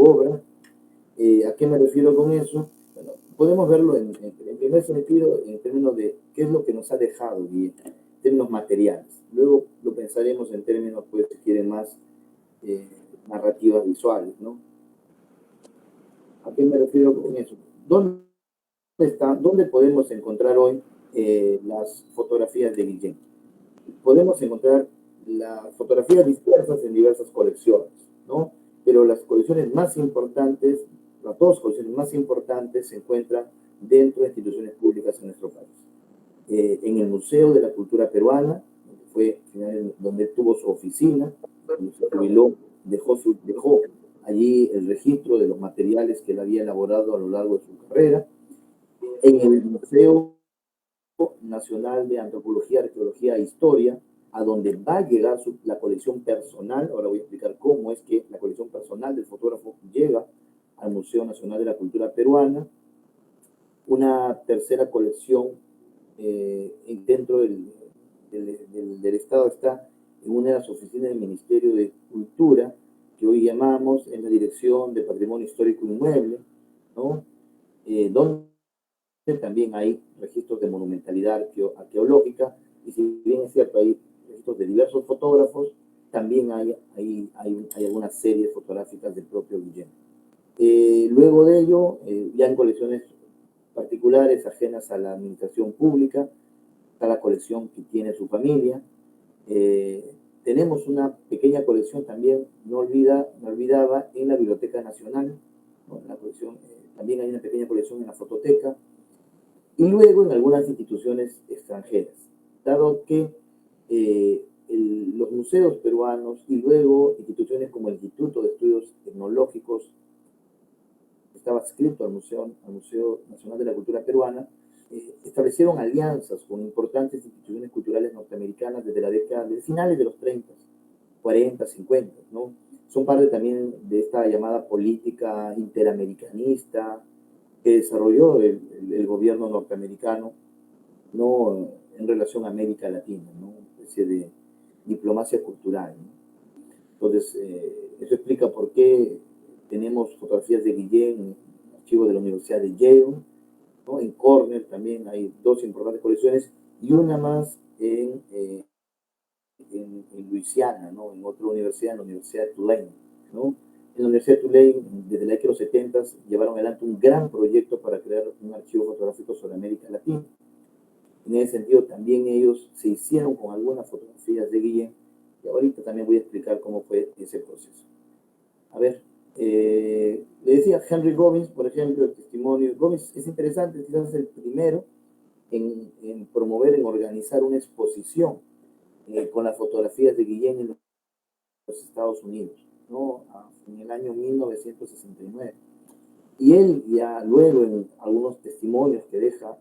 obra. ¿A qué me refiero con eso? Bueno, podemos verlo en primer sentido en términos de qué es lo que nos ha dejado Guillén, en términos materiales. Luego lo pensaremos en términos, pues, si quieren, más narrativas visuales, ¿no? ¿A qué me refiero con eso? ¿Dónde podemos encontrar hoy las fotografías de Guillén? Podemos encontrar las fotografías dispersas en diversas colecciones, ¿no? Pero las colecciones más importantes, las dos colecciones más importantes se encuentran dentro de instituciones públicas en nuestro país. En el Museo de la Cultura Peruana, donde tuvo su oficina, donde se jubiló, dejó allí el registro de los materiales que él había elaborado a lo largo de su carrera. En el Museo Nacional de Antropología, Arqueología e Historia, a donde va a llegar la colección personal. Ahora voy a explicar cómo es que la colección personal del fotógrafo llega al Museo Nacional de la Cultura Peruana. Una tercera colección dentro del Estado está en una de las oficinas del Ministerio de Cultura, que hoy llamamos en la Dirección de Patrimonio Histórico Inmueble, ¿no? Donde también hay registros de monumentalidad arqueológica, y si bien es cierto, hay registros de diversos fotógrafos, también hay algunas series fotográficas del propio Guillén. Luego de ello, ya en colecciones particulares ajenas a la administración pública, está la colección que tiene su familia. Tenemos una pequeña colección también, no olvidaba, en la Biblioteca Nacional, ¿no? La colección, también hay una pequeña colección en la Fototeca, y luego en algunas instituciones extranjeras, dado que los museos peruanos y luego instituciones como el Instituto de Estudios Etnológicos, que estaba adscrito al Museo Nacional de la Cultura Peruana, establecieron alianzas con importantes instituciones culturales norteamericanas desde finales de los 30, 40, 50, ¿no? Son parte también de esta llamada política interamericanista que desarrolló el gobierno norteamericano, ¿no? En relación a América Latina, ¿no? Una especie de diplomacia cultural, ¿no? Entonces, eso explica por qué tenemos fotografías de Guillén en el archivo de la Universidad de Yale, ¿no? En Cornell también hay dos importantes colecciones y una más en Luisiana, ¿no? En otra universidad, en la Universidad de Tulane, ¿no? En la Universidad de Tulane, desde la década de los 70, llevaron adelante un gran proyecto para crear un archivo fotográfico sobre América Latina. En ese sentido, también ellos se hicieron con algunas fotografías de Guillén, y ahorita también voy a explicar cómo fue ese proceso. A ver, le decía Henry Gobbins, por ejemplo, el testimonio. Gobbins es interesante, quizás es el primero en promover, en organizar una exposición con las fotografías de Guillén en los Estados Unidos, ¿no? En el año 1969. Y él ya luego en algunos testimonios que deja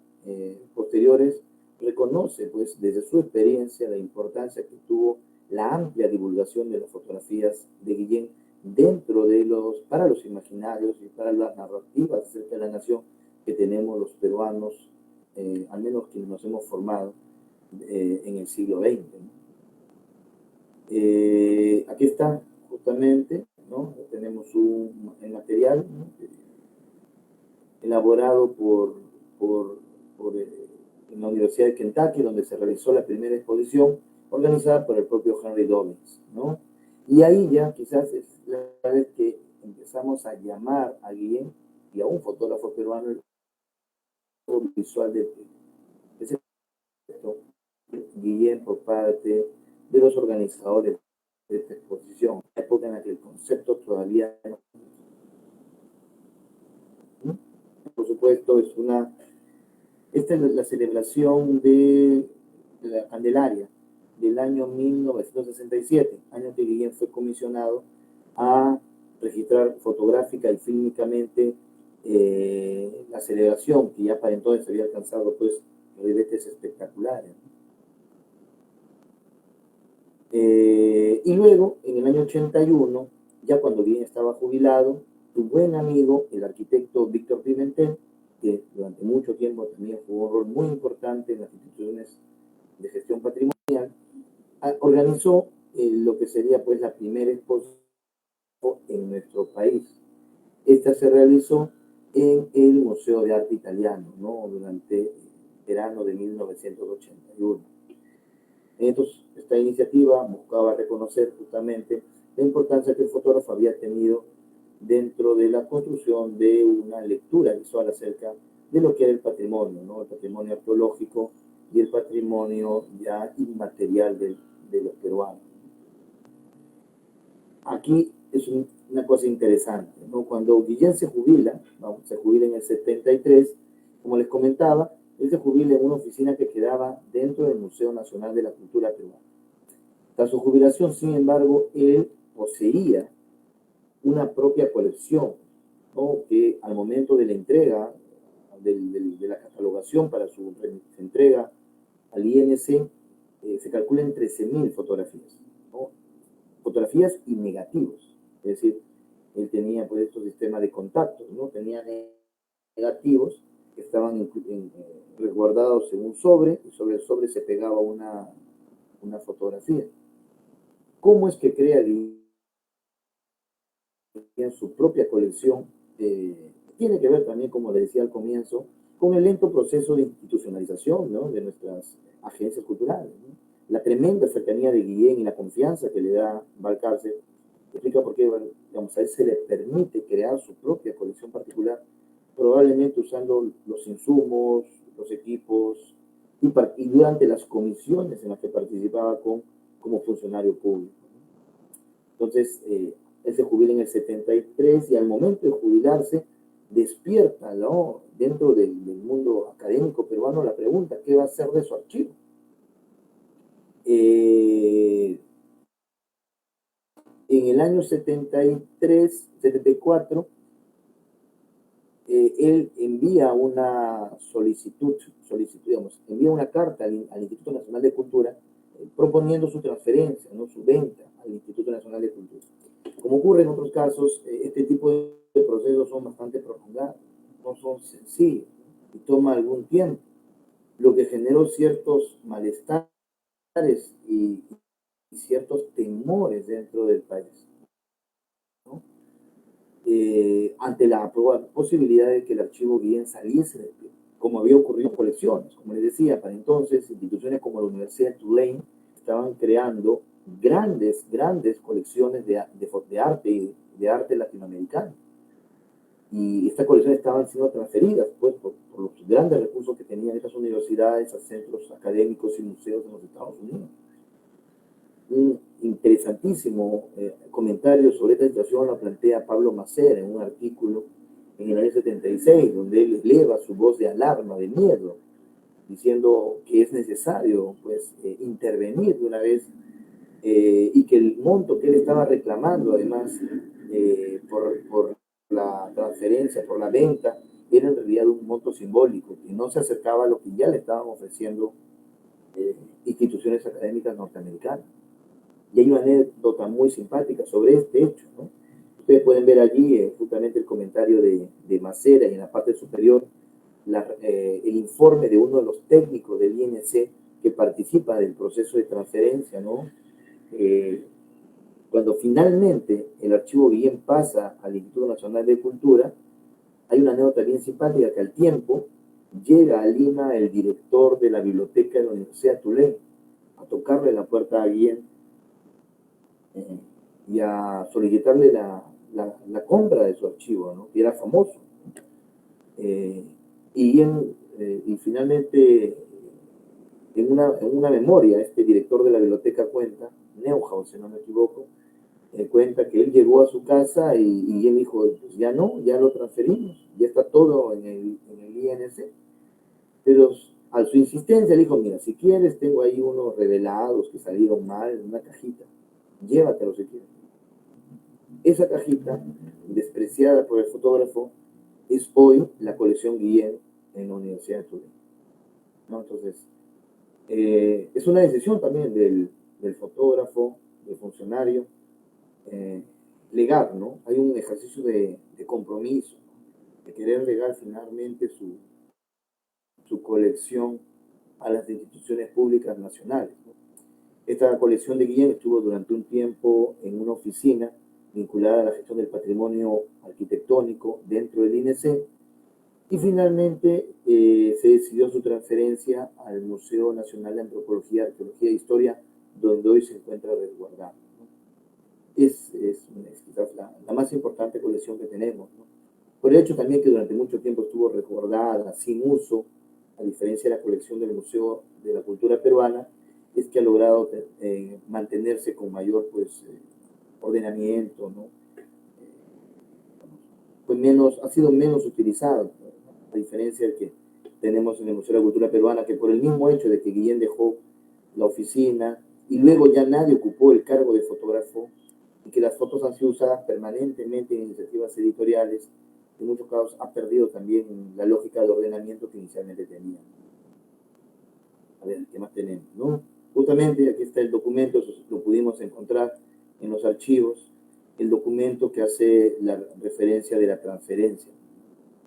posteriores, reconoce pues desde su experiencia la importancia que tuvo la amplia divulgación de las fotografías de Guillén dentro de para los imaginarios y para las narrativas acerca de la nación que tenemos los peruanos, al menos quienes nos hemos formado en el siglo XX, ¿no? Aquí está justamente, ¿no? Tenemos un material, ¿no? Elaborado en la Universidad de Kentucky, donde se realizó la primera exposición organizada por el propio Henry Dobbins, ¿no? Y ahí ya quizás es la vez que empezamos a llamar a Guillén y a un fotógrafo peruano el visual de ese Guillén por parte de los organizadores de esta exposición, en la época en la que el concepto todavía no. Por supuesto, esta es la celebración de la Candelaria del año 1967, año que Guillén fue comisionado a registrar fotográfica y fílmicamente la celebración, que ya para entonces había alcanzado pues ribetes espectaculares. Y luego, en el año 81, ya cuando Guillén estaba jubilado, tu buen amigo, el arquitecto Víctor Pimentel, que durante mucho tiempo también jugó un rol muy importante en las instituciones de gestión patrimonial, organizó lo que sería pues la primera exposición en nuestro país. Esta se realizó en el Museo de Arte Italiano, ¿no? Durante el verano de 1981. Entonces, esta iniciativa buscaba reconocer justamente la importancia que el fotógrafo había tenido dentro de la construcción de una lectura visual acerca de lo que era el patrimonio, ¿no? El patrimonio arqueológico y el patrimonio ya inmaterial de los peruanos. Aquí es una cosa interesante, ¿no? Cuando Guillén se jubila en el 73, como les comentaba, él se jubila en una oficina que quedaba dentro del Museo Nacional de la Cultura Peruana. Tras su jubilación, sin embargo, él poseía una propia colección, ¿no? Que al momento de la entrega, de la catalogación para su entrega al INC, se calcula en 13.000 fotografías, ¿no? Fotografías y negativos. Es decir, él tenía pues estos sistemas de contactos, ¿no? Tenía negativos que estaban resguardados en un sobre, y sobre el sobre se pegaba una fotografía. ¿Cómo es que crea en su propia colección? Tiene que ver también, como le decía al comienzo, con el lento proceso de institucionalización, ¿no? De nuestras agencias culturales, ¿no? La tremenda cercanía de Guillén y la confianza que le da Valcárcel explica por qué, digamos, a él se le permite crear su propia colección particular, probablemente usando los insumos, los equipos y durante las comisiones en las que participaba como funcionario público. Entonces, él se jubila en el 73 y al momento de jubilarse despierta, ¿no? Dentro del mundo académico peruano la pregunta: ¿qué va a hacer de su archivo? En el año 73, 74, él envía una digamos, envía una carta al Instituto Nacional de Cultura proponiendo su transferencia, ¿no? Su venta al Instituto Nacional de Cultura. Como ocurre en otros casos, este tipo de procesos son bastante prolongados, no son sencillos, ¿no? Y toma algún tiempo, lo que generó ciertos malestares y ciertos temores dentro del país, ¿no? Ante la posibilidad de que el archivo Guillén saliese del Perú, como había ocurrido en colecciones. Como les decía, para entonces instituciones como la Universidad de Tulane estaban creando grandes colecciones de arte latinoamericano. Y estas colecciones estaban siendo transferidas pues, por los grandes recursos que tenían estas universidades a centros académicos y museos en los Estados Unidos. Un interesantísimo comentario sobre esta situación lo plantea Pablo Macera en un artículo en el año 76, donde él eleva su voz de alarma, de miedo, diciendo que es necesario pues, intervenir de una vez y que el monto que él estaba reclamando, además, por la transferencia, por la venta, era en realidad un monto simbólico, que no se acercaba a lo que ya le estaban ofreciendo instituciones académicas norteamericanas. Y hay una anécdota muy simpática sobre este hecho, ¿no? Ustedes pueden ver allí justamente el comentario de Macera y en la parte superior el informe de uno de los técnicos del INC que participa del proceso de transferencia, ¿no? Cuando finalmente el archivo Guillén pasa al Instituto Nacional de Cultura, hay una anécdota bien simpática que al tiempo llega a Lima el director de la biblioteca de la Universidad de Tulén a tocarle la puerta a Guillén y a solicitarle la compra de su archivo, ¿no? Que era famoso. Y finalmente, en una memoria, este director de la biblioteca cuenta, Neuhaus, si no me equivoco, cuenta que él llegó a su casa y él dijo, pues ya no, ya lo transferimos, ya está todo en el INC. Pero a su insistencia le dijo, mira, si quieres, tengo ahí unos revelados que salieron mal en una cajita, llévatelos si quieres. Esa cajita, despreciada por el fotógrafo, es hoy la colección Guillén en la Universidad de Tulén, ¿no? Entonces, es una decisión también del fotógrafo, del funcionario, legar, ¿no? Hay un ejercicio de compromiso, de querer legar finalmente su colección a las instituciones públicas nacionales, ¿no? Esta colección de Guillén estuvo durante un tiempo en una oficina vinculada a la gestión del patrimonio arquitectónico dentro del INC y finalmente se decidió su transferencia al Museo Nacional de Antropología, Arqueología e Historia, donde hoy se encuentra resguardado, ¿no? Es quizás la más importante colección que tenemos, ¿no? Por el hecho también que durante mucho tiempo estuvo resguardada, sin uso, a diferencia de la colección del Museo de la Cultura Peruana, es que ha logrado mantenerse con mayor ordenamiento, ¿no? Ha sido menos utilizado, ¿no? A diferencia del que tenemos en el Museo de la Cultura Peruana, que por el mismo hecho de que Guillén dejó la oficina y luego ya nadie ocupó el cargo de fotógrafo y que las fotos han sido usadas permanentemente en iniciativas editoriales, en muchos casos ha perdido también la lógica de ordenamiento que inicialmente tenía. A ver, ¿qué más tenemos, no? Justamente aquí está el documento, lo pudimos encontrar en los archivos, el documento que hace la referencia de la transferencia,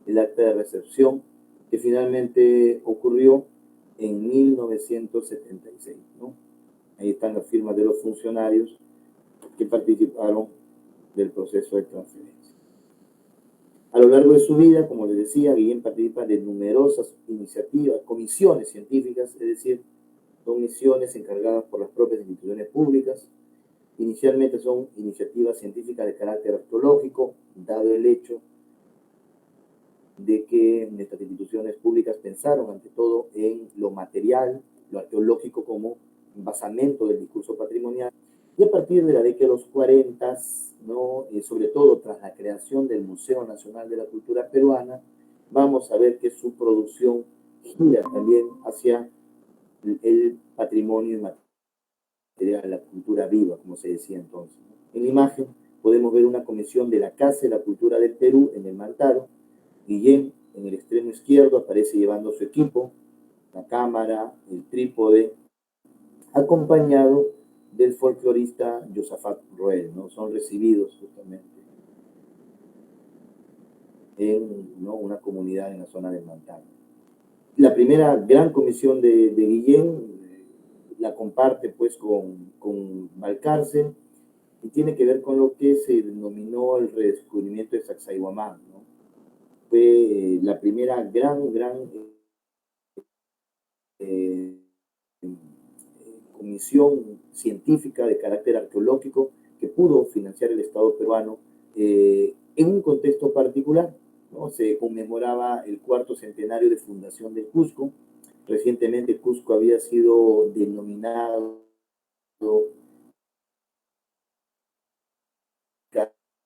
el acta de recepción, que finalmente ocurrió en 1976, ¿no? Ahí están las firmas de los funcionarios que participaron del proceso de transferencia. A lo largo de su vida, como les decía, Guillén participa de numerosas iniciativas, comisiones científicas, es decir, son misiones encargadas por las propias instituciones públicas. Inicialmente son iniciativas científicas de carácter arqueológico, dado el hecho de que estas instituciones públicas pensaron ante todo en lo material, lo arqueológico como basamento del discurso patrimonial. Y a partir de la década de los 40, ¿no? Sobre todo tras la creación del Museo Nacional de la Cultura Peruana, vamos a ver que su producción gira también hacia el patrimonio inmaterial, la cultura viva, como se decía entonces. En la imagen podemos ver una comisión de la Casa de la Cultura del Perú en el Mantaro. Guillén, en el extremo izquierdo, aparece llevando su equipo, la cámara, el trípode, acompañado del folclorista Josafat Roel, ¿no? Son recibidos justamente en, ¿no?, una comunidad en la zona del Mantaro. La primera gran comisión de Guillén la comparte pues con Valcárcel y tiene que ver con lo que se denominó el redescubrimiento de Sacsayhuamán, ¿no? Fue la primera gran comisión científica de carácter arqueológico que pudo financiar el Estado peruano en un contexto particular, ¿no? Se conmemoraba el 4º centenario de fundación del Cusco. Recientemente Cusco había sido denominado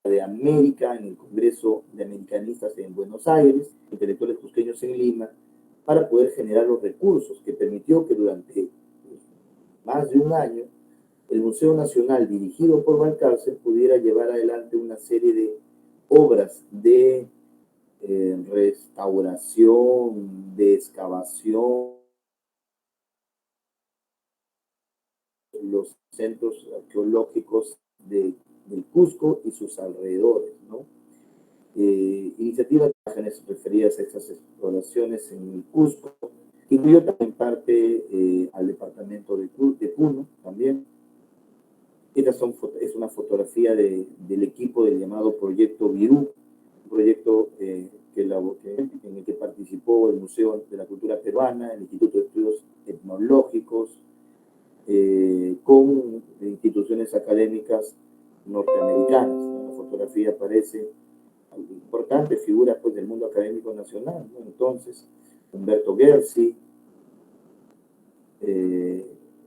de América en el Congreso de Americanistas en Buenos Aires, intelectuales cusqueños en Lima, para poder generar los recursos que permitió que durante más de un año el Museo Nacional, dirigido por Valcárcel, pudiera llevar adelante una serie de obras de restauración, de excavación, los centros arqueológicos de del Cusco y sus alrededores, ¿no? Iniciativas de imágenes referidas a estas exploraciones en el Cusco, incluyó también parte al departamento de Puno también. Esta es una fotografía del equipo del llamado Proyecto Virú, un proyecto en el que participó el Museo de la Cultura Peruana, el Instituto de Estudios Etnológicos, con instituciones académicas norteamericanas. En la fotografía aparece importantes figuras pues, del mundo académico nacional, ¿no? Entonces, Humberto Gersi,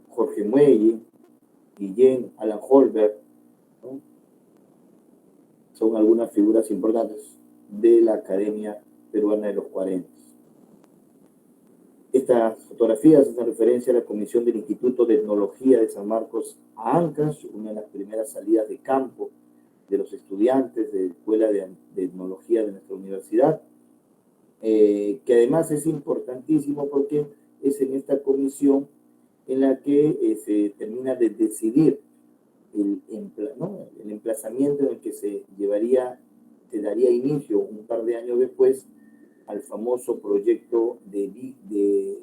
Jorge Muelle, Guillén, Alan Holberg, ¿no? Son algunas figuras importantes de la Academia Peruana de los 40. Estas fotografías hacen referencia a la comisión del Instituto de Etnología de San Marcos a Ancash, una de las primeras salidas de campo de los estudiantes de la Escuela de Etnología de nuestra universidad, que además es importantísimo porque es en esta comisión en la que se termina de decidir el emplazamiento en el que se daría inicio un par de años después al famoso proyecto de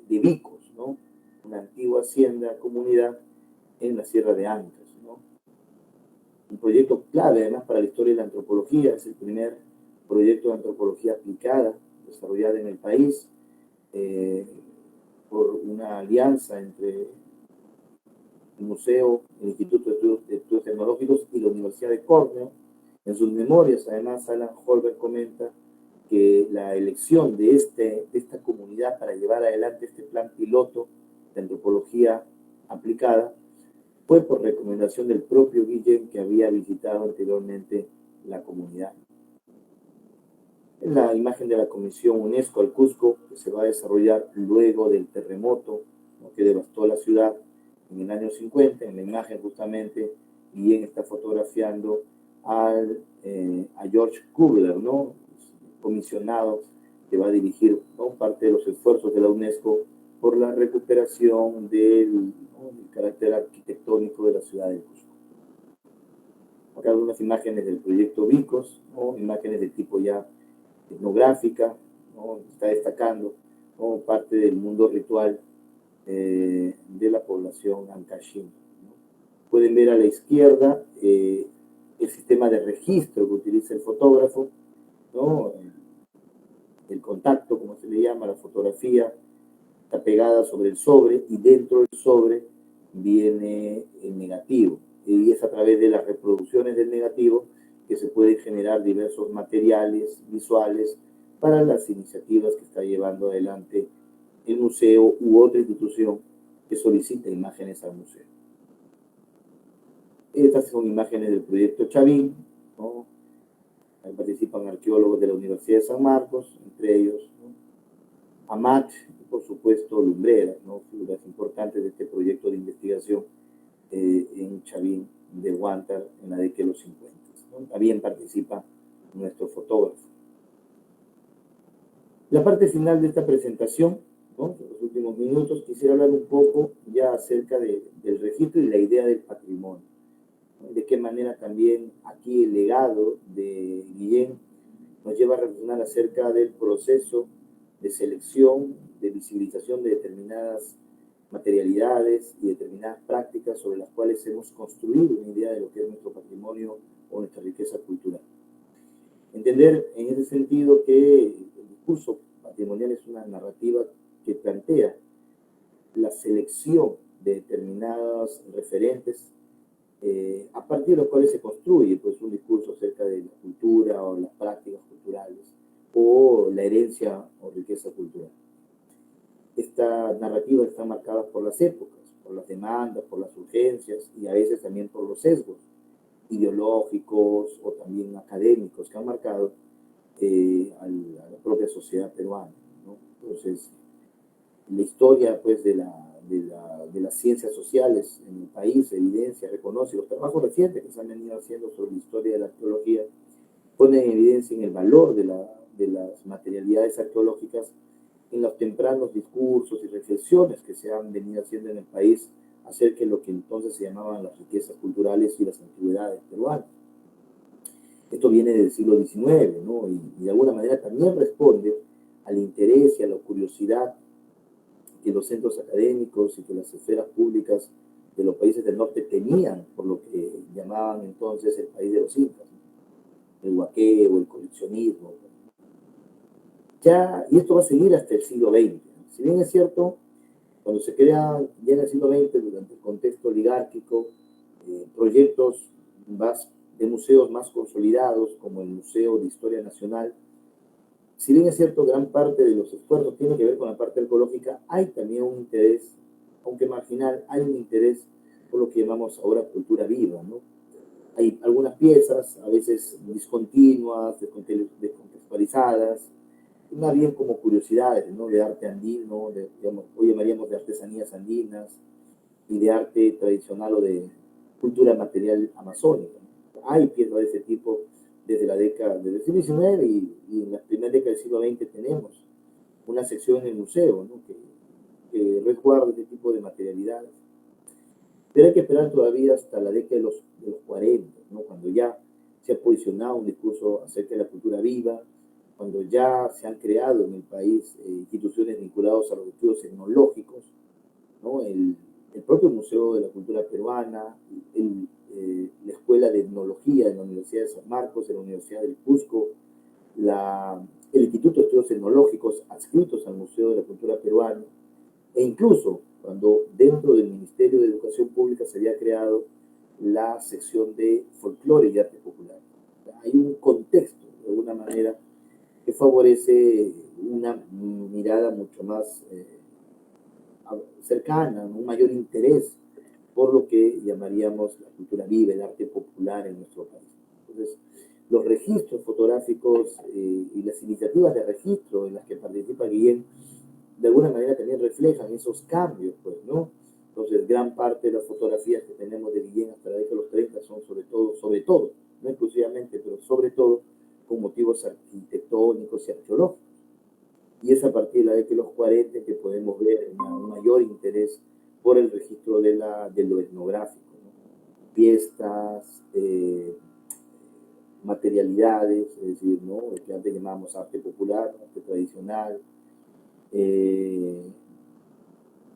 Vicos, ¿no? Una antigua hacienda comunidad en la Sierra de Ancash, ¿no? Un proyecto clave además para la historia de la antropología, es el primer proyecto de antropología aplicada desarrollado en el país por una alianza entre el Museo, el Instituto de Estudios Tecnológicos y la Universidad de Cornell. En sus memorias, además, Alan Holberg comenta que la elección de esta comunidad para llevar adelante este plan piloto de antropología aplicada fue por recomendación del propio Guillén, que había visitado anteriormente la comunidad. En la imagen de la Comisión UNESCO al Cusco, que se va a desarrollar luego del terremoto, ¿no?, que devastó la ciudad en el año 50, en la imagen justamente, Guillén está fotografiando a George Kugler, ¿no?, comisionado que va a dirigir, ¿no?, parte de los esfuerzos de la UNESCO por la recuperación del carácter arquitectónico de la ciudad del Cusco. Acá algunas imágenes del proyecto Vicos, ¿no?, imágenes de tipo ya etnográfica, ¿no?, está destacando como parte del mundo ritual de la población ancashina, ¿no? Pueden ver a la izquierda el sistema de registro que utiliza el fotógrafo, ¿no? El contacto, como se le llama, la fotografía está pegada sobre el sobre y dentro del sobre viene el negativo, y es a través de las reproducciones del negativo que se pueden generar diversos materiales visuales para las iniciativas que está llevando adelante el museo u otra institución que solicita imágenes al museo. Estas son imágenes del proyecto Chavín, ¿no? Ahí participan arqueólogos de la Universidad de San Marcos, entre ellos, ¿no?, Amat y por supuesto Lumbreras, ¿no?, figuras importantes de este proyecto de investigación en Chavín de Huántar en la década de los 50. ¿no? También participa nuestro fotógrafo. La parte final de esta presentación, ¿no?, en los últimos minutos, quisiera hablar un poco ya acerca del registro y la idea del patrimonio, ¿no? De qué manera también aquí el legado de Guillén nos lleva a reflexionar acerca del proceso de selección, de visibilización de determinadas materialidades y determinadas prácticas sobre las cuales hemos construido una idea de lo que es nuestro patrimonio o nuestra riqueza cultural. Entender en ese sentido que el discurso patrimonial es una narrativa que plantea la selección de determinados referentes a partir de los cuales se construye pues, un discurso acerca de la cultura o las prácticas culturales o la herencia o riqueza cultural. Estas narrativas están marcadas por las épocas, por las demandas, por las urgencias y a veces también por los sesgos ideológicos o también académicos que han marcado a la propia sociedad peruana, ¿no? Entonces, la historia pues, de las ciencias sociales en el país evidencia, reconoce los trabajos recientes que se han venido haciendo sobre la historia de la arqueología, ponen en evidencia en el valor de las materialidades arqueológicas en los tempranos discursos y reflexiones que se han venido haciendo en el país acerca de lo que entonces se llamaban las riquezas culturales y las antigüedades peruanas. Esto viene del siglo XIX, ¿no? Y de alguna manera también responde al interés y a la curiosidad que los centros académicos y que las esferas públicas de los países del norte tenían por lo que llamaban entonces el país de los incas, ¿no? El huaqueo, el coleccionismo. Ya, y esto va a seguir hasta el siglo XX. Si bien es cierto, cuando se crean ya en el siglo XX, durante el contexto oligárquico, proyectos de museos más consolidados, como el Museo de Historia Nacional, si bien es cierto, gran parte de los esfuerzos tiene que ver con la parte ecológica, hay también un interés, aunque marginal, hay un interés por lo que llamamos ahora cultura viva, ¿no? Hay algunas piezas, a veces discontinuas, descontextualizadas, más bien como curiosidades, ¿no? De arte andino, digamos, hoy llamaríamos de artesanías andinas y de arte tradicional o de cultura material amazónica. Hay piezas de ese tipo desde el siglo XIX y en la primera década del siglo XX tenemos una sección en el museo, ¿no? que resguarda este tipo de materialidades. Pero hay que esperar todavía hasta la década de los 40, ¿no? Cuando ya se ha posicionado un discurso acerca de la cultura viva, cuando ya se han creado en el país instituciones vinculadas a los estudios etnológicos, ¿no? El propio Museo de la Cultura Peruana, la Escuela de Etnología de la Universidad de San Marcos, de la Universidad del Cusco, el Instituto de Estudios Etnológicos adscritos al Museo de la Cultura Peruana, e incluso cuando dentro del Ministerio de Educación Pública se había creado la sección de folclore y arte popular. Hay un contexto, de alguna manera, que favorece una mirada mucho más cercana, un mayor interés por lo que llamaríamos la cultura viva, el arte popular en nuestro país. Entonces, los registros fotográficos y las iniciativas de registro en las que participa Guillén, de alguna manera también reflejan esos cambios, pues, ¿no? Entonces, gran parte de las fotografías que tenemos de Guillén hasta la década de los 30 son sobre todo, no exclusivamente, pero sobre todo, con motivos arquitectónicos y arqueológicos. Y es a partir de la década de los 40 que podemos ver un mayor interés por el registro de lo etnográfico, ¿no? Fiestas, materialidades, es decir, ¿no? Lo que antes llamábamos arte popular, arte tradicional,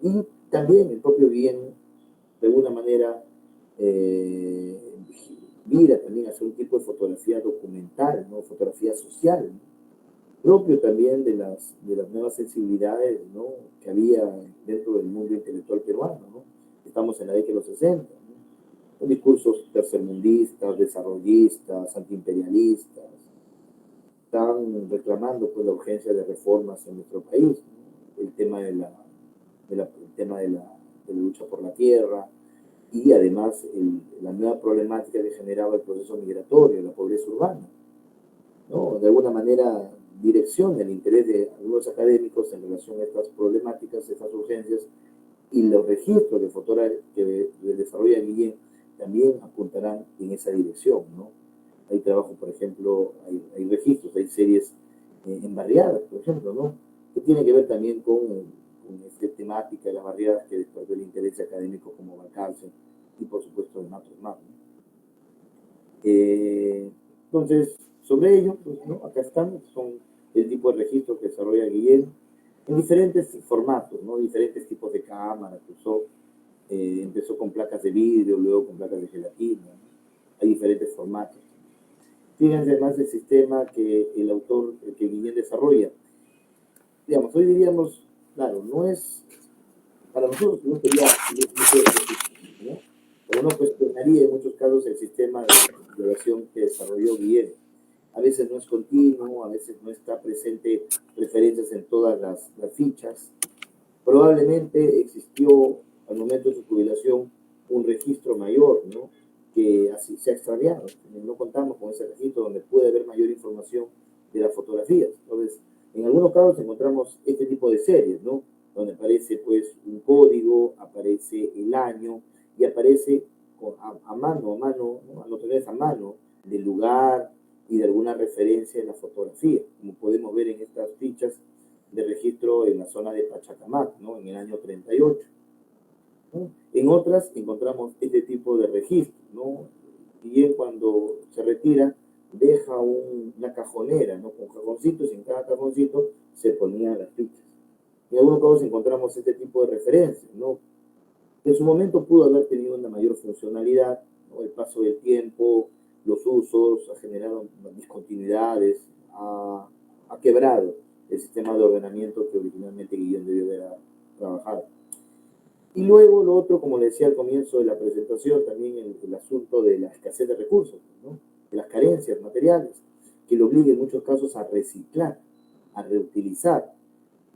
y también el propio Guillén, de alguna manera, mira también hacer un tipo de fotografía documental, ¿no? Fotografía social, ¿no? Propio también de las nuevas sensibilidades, ¿no? Que había dentro del mundo intelectual peruano, ¿no? Estamos en la década de los 60, ¿no? Discursos tercermundistas, desarrollistas, antiimperialistas, están reclamando pues, la urgencia de reformas en nuestro país, ¿no? El tema de la lucha por la tierra y además la nueva problemática que generaba el proceso migratorio, la pobreza urbana, ¿no? De alguna manera direcciona el interés de algunos académicos en relación a estas problemáticas, estas urgencias, y los registros de fotografía que desarrolla Guillén también apuntarán en esa dirección, ¿no? Hay trabajo, por ejemplo, hay registros, hay series en barriadas, por ejemplo, ¿no? Que tiene que ver también con esta temática de las barriadas que despertó el interés académico como Valcárcel y, por supuesto, de Matos Mar, ¿no? Entonces, sobre ello, pues, ¿no? Acá están, son el tipo de registros que desarrolla Guillén en diferentes formatos, ¿no? Diferentes tipos de cámara que usó. Empezó con placas de vidrio, luego con placas de gelatina, ¿no? Hay diferentes formatos. Fíjense además el sistema que el autor, que Guillén desarrolla. Digamos, hoy diríamos, claro, no es, para nosotros no sería, ¿no? Pero uno cuestionaría en muchos casos el sistema de exploración que desarrolló Guillén. A veces no es continuo, a veces no está presente referencias en todas las fichas. Probablemente existió al momento de su jubilación un registro mayor, ¿no? Que así se ha extraviado. No contamos con ese registro donde puede haber mayor información de las fotografías. Entonces, en algunos casos encontramos este tipo de series, ¿no? Donde aparece pues un código, aparece el año y aparece a mano, ¿no? Anotaciones a mano del lugar y de alguna referencia en la fotografía, como podemos ver en estas fichas de registro en la zona de Pachacamac, ¿no? En el año 38. ¿No? En otras encontramos este tipo de registro, ¿no? Y él cuando se retira deja una cajonera, ¿no? Con cajoncitos, y en cada cajoncito se ponían las fichas. En algunos casos encontramos este tipo de referencias, ¿no? En su momento pudo haber tenido una mayor funcionalidad, ¿no? El paso del tiempo, los usos, ha generado discontinuidades, ha quebrado el sistema de ordenamiento que originalmente Guillén debió haber trabajado. Y luego lo otro, como le decía al comienzo de la presentación, también el asunto de la escasez de recursos, ¿no? De las carencias materiales, que lo obliga en muchos casos a reciclar, a reutilizar,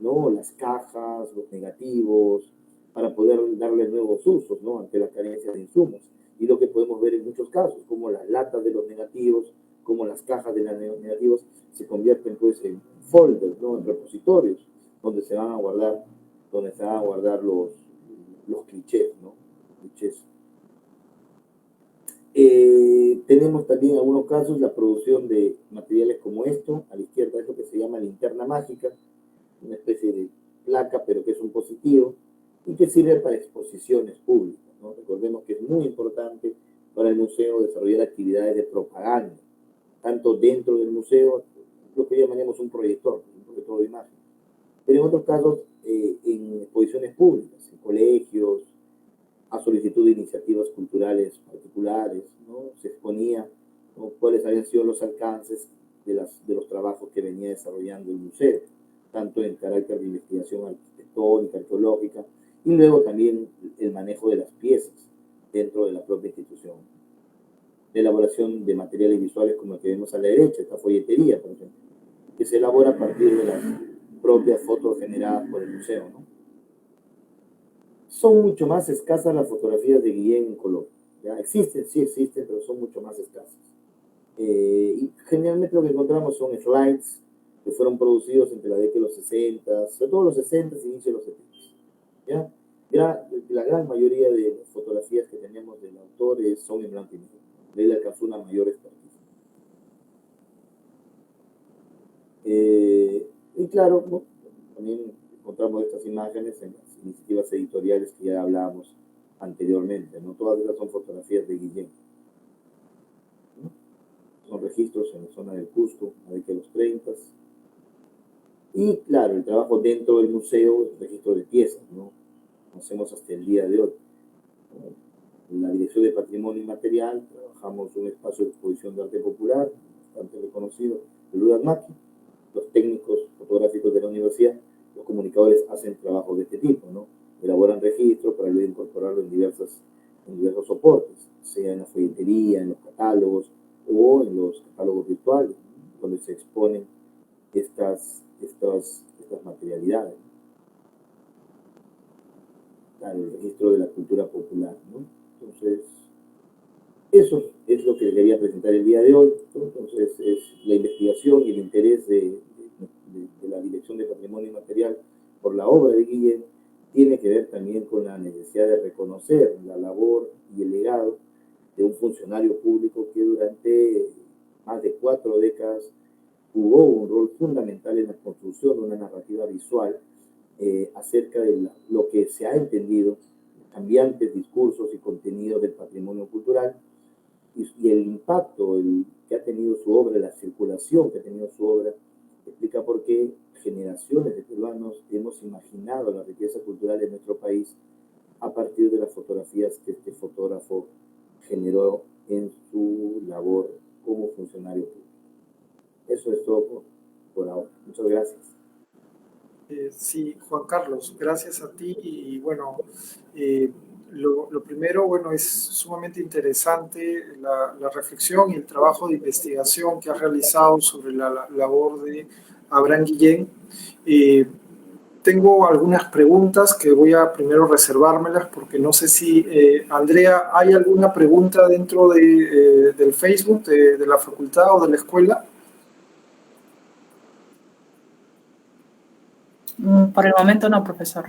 ¿no? Las cajas, los negativos, para poder darle nuevos usos, ¿no? Ante la carencia de insumos. Y lo que podemos ver en muchos casos, como las latas de los negativos, como las cajas de los negativos se convierten pues en folders, ¿no? En repositorios, donde se van a guardar, los clichés, ¿no? Clichés. Tenemos también en algunos casos la producción de materiales como esto, a la izquierda esto que se llama linterna mágica, una especie de placa, pero que es un positivo, y que sirve para exposiciones públicas, ¿no? Recordemos que es muy importante para el museo desarrollar actividades de propaganda, tanto dentro del museo, lo que llamaríamos un proyector de imagen, pero en otros casos en exposiciones públicas, en colegios, a solicitud de iniciativas culturales particulares, ¿no? Se exponía, ¿no?, cuáles habían sido los alcances de los trabajos que venía desarrollando el museo, tanto en carácter de investigación arquitectónica, arqueológica, y luego también el manejo de las piezas dentro de la propia institución. La elaboración de materiales visuales como el que vemos a la derecha, esta folletería, por ejemplo, que se elabora a partir de las propias fotos generadas por el museo, ¿no? Son mucho más escasas las fotografías de Guillén en Colombia. ¿Ya? Existen, sí existen, pero son mucho más escasas. Y generalmente lo que encontramos son slides que fueron producidos entre la década de los 60, sobre todo los 60 y inicio de los 70. ¿Ya? La gran mayoría de las fotografías que tenemos del autor son en blanco y negro. De él alcanzó una mayor expertise. Y claro, ¿no?, también encontramos estas imágenes en las iniciativas editoriales que ya hablábamos anteriormente, ¿no? Todas estas son fotografías de Guillén, ¿no? Son registros en la zona del Cusco, a la década de los 30. Y claro, el trabajo dentro del museo, el registro de piezas, ¿no? Conocemos hasta el día de hoy. En la Dirección de Patrimonio Inmaterial trabajamos un espacio de exposición de arte popular, bastante reconocido, el Ludamaki. Los técnicos fotográficos de la universidad, los comunicadores, hacen trabajos de este tipo, ¿no? Elaboran registros para luego incorporarlo en diversos soportes, sea en la folletería, en los catálogos o en los catálogos virtuales, ¿no?, donde se exponen estas materialidades. Claro, el registro de la cultura popular, ¿no? Entonces, eso es lo que le quería presentar el día de hoy, ¿no? Entonces, es la investigación y el interés de la Dirección de Patrimonio Inmaterial por la obra de Guillén tiene que ver también con la necesidad de reconocer la labor y el legado de un funcionario público que durante más de 4 décadas jugó un rol fundamental en la construcción de una narrativa visual acerca de lo que se ha entendido, cambiantes discursos y contenidos del patrimonio cultural, y el impacto que ha tenido su obra, la circulación que ha tenido su obra, explica por qué generaciones de peruanos hemos imaginado la riqueza cultural de nuestro país a partir de las fotografías que este fotógrafo generó en su labor como funcionario público. Eso es todo por ahora. Muchas gracias. Sí, Juan Carlos, gracias a ti. Y bueno, lo primero, bueno, es sumamente interesante la reflexión y el trabajo de investigación que has realizado sobre la labor de Abraham Guillén. Tengo algunas preguntas que voy a primero reservármelas porque no sé si, Andrea, ¿hay alguna pregunta dentro del Facebook de la facultad o de la escuela? Por el momento no, profesor.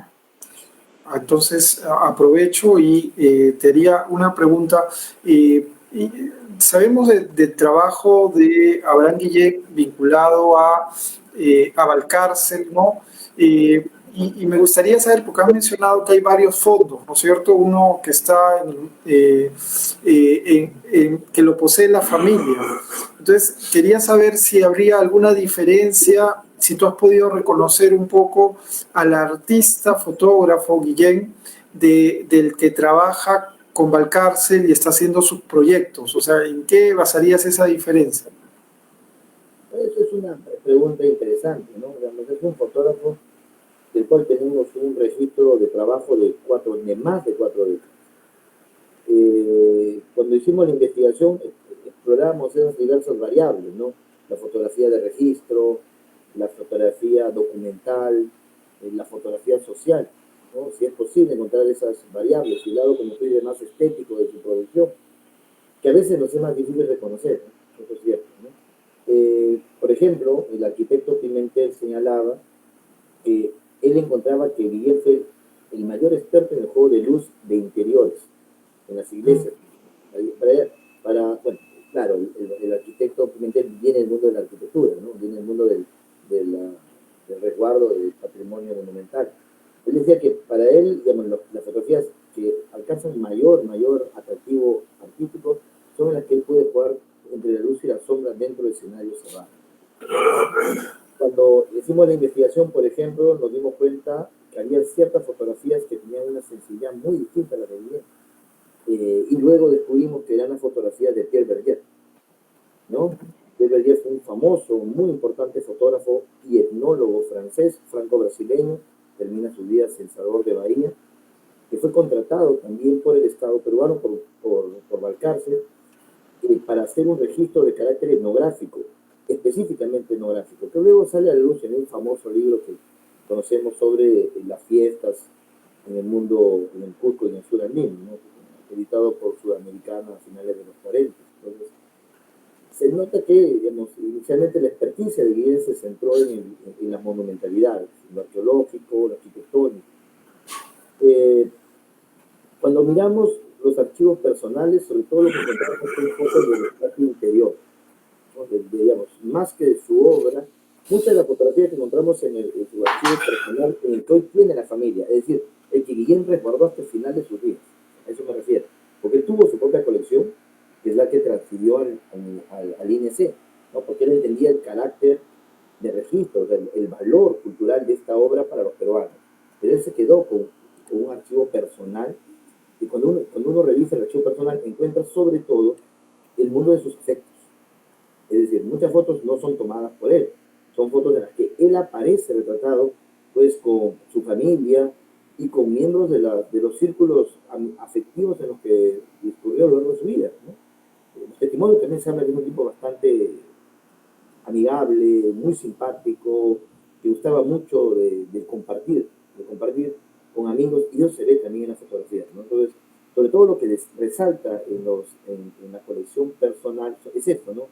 Entonces aprovecho y te haría una pregunta. Sabemos del trabajo de Abraham Guillén vinculado a Valcárcel, ¿no? Y me gustaría saber, porque has mencionado que hay varios fondos, ¿no es cierto? Uno que está que lo posee la familia. Entonces, quería saber si habría alguna diferencia, si tú has podido reconocer un poco al artista, fotógrafo, Guillén, del que trabaja con Valcárcel y está haciendo sus proyectos. O sea, ¿en qué basarías esa diferencia? Eso es una pregunta interesante, ¿no? Digamos, es un fotógrafo del cual tenemos un registro de trabajo de más de 4 décadas. Cuando hicimos la investigación, exploramos esas diversas variables, ¿no? La fotografía de registro, la fotografía documental, la fotografía social, ¿no? Si es posible encontrar esas variables, y el lado, como tú dices, más estético de su producción, que a veces nos es más difícil reconocer, ¿no? Eso es cierto, ¿no? Por ejemplo, el arquitecto Pimentel señalaba que él encontraba que Guillén fue el mayor experto en el juego de luz de interiores, en las iglesias. Bueno, claro, el arquitecto Pimentel viene del mundo de la arquitectura, ¿no? Viene del mundo del resguardo del patrimonio monumental. Él decía que para él, digamos, las fotografías que alcanzan mayor atractivo artístico son las que él puede jugar entre la luz y la sombra dentro del escenario cerrado. Cuando hicimos la investigación, por ejemplo, nos dimos cuenta que había ciertas fotografías que tenían una sensibilidad muy distinta a la de Guillén. Y luego descubrimos que eran las fotografías de Pierre Berger, ¿no? Pierre Berger fue un famoso, muy importante fotógrafo y etnólogo francés, franco-brasileño, termina sus días en Salvador de Bahía, que fue contratado también por el Estado peruano, por Valcárcel, para hacer un registro de carácter etnográfico, específicamente etnográfico, que luego sale a la luz en un famoso libro que conocemos sobre las fiestas en el mundo, en el Cusco y en el sur andino, ¿no? Editado por Sudamericana a finales de los 40. Entonces, se nota que, digamos, inicialmente la experticia de Guillén se centró en las monumentalidades, en lo arqueológico, lo arquitectónico. Cuando miramos los archivos personales, sobre todo lo que encontramos son fotos del espacio interior, ¿no? Digamos, más que de su obra, muchas de las fotografías que encontramos en su archivo personal, en el que hoy tiene la familia, es decir, el que Guillén resguardó hasta el final de sus días, a eso me refiero, porque él tuvo su propia colección, que es la que transfirió al INC, ¿no? Porque él entendía el carácter de registro, o sea, el valor cultural de esta obra para los peruanos, pero él se quedó con un archivo personal. Y cuando uno revisa el archivo personal, encuentra sobre todo el mundo de sus efectos. Es decir, muchas fotos no son tomadas por él, son fotos en las que él aparece retratado pues con su familia y con miembros de los círculos afectivos en los que discurrió a lo largo de su vida, ¿no? Los testimonios también se habla de un tipo bastante amigable, muy simpático, que gustaba mucho de compartir con amigos, y eso se ve también en las fotografías, ¿no? Entonces, sobre todo lo que resalta en la colección personal es esto, ¿no?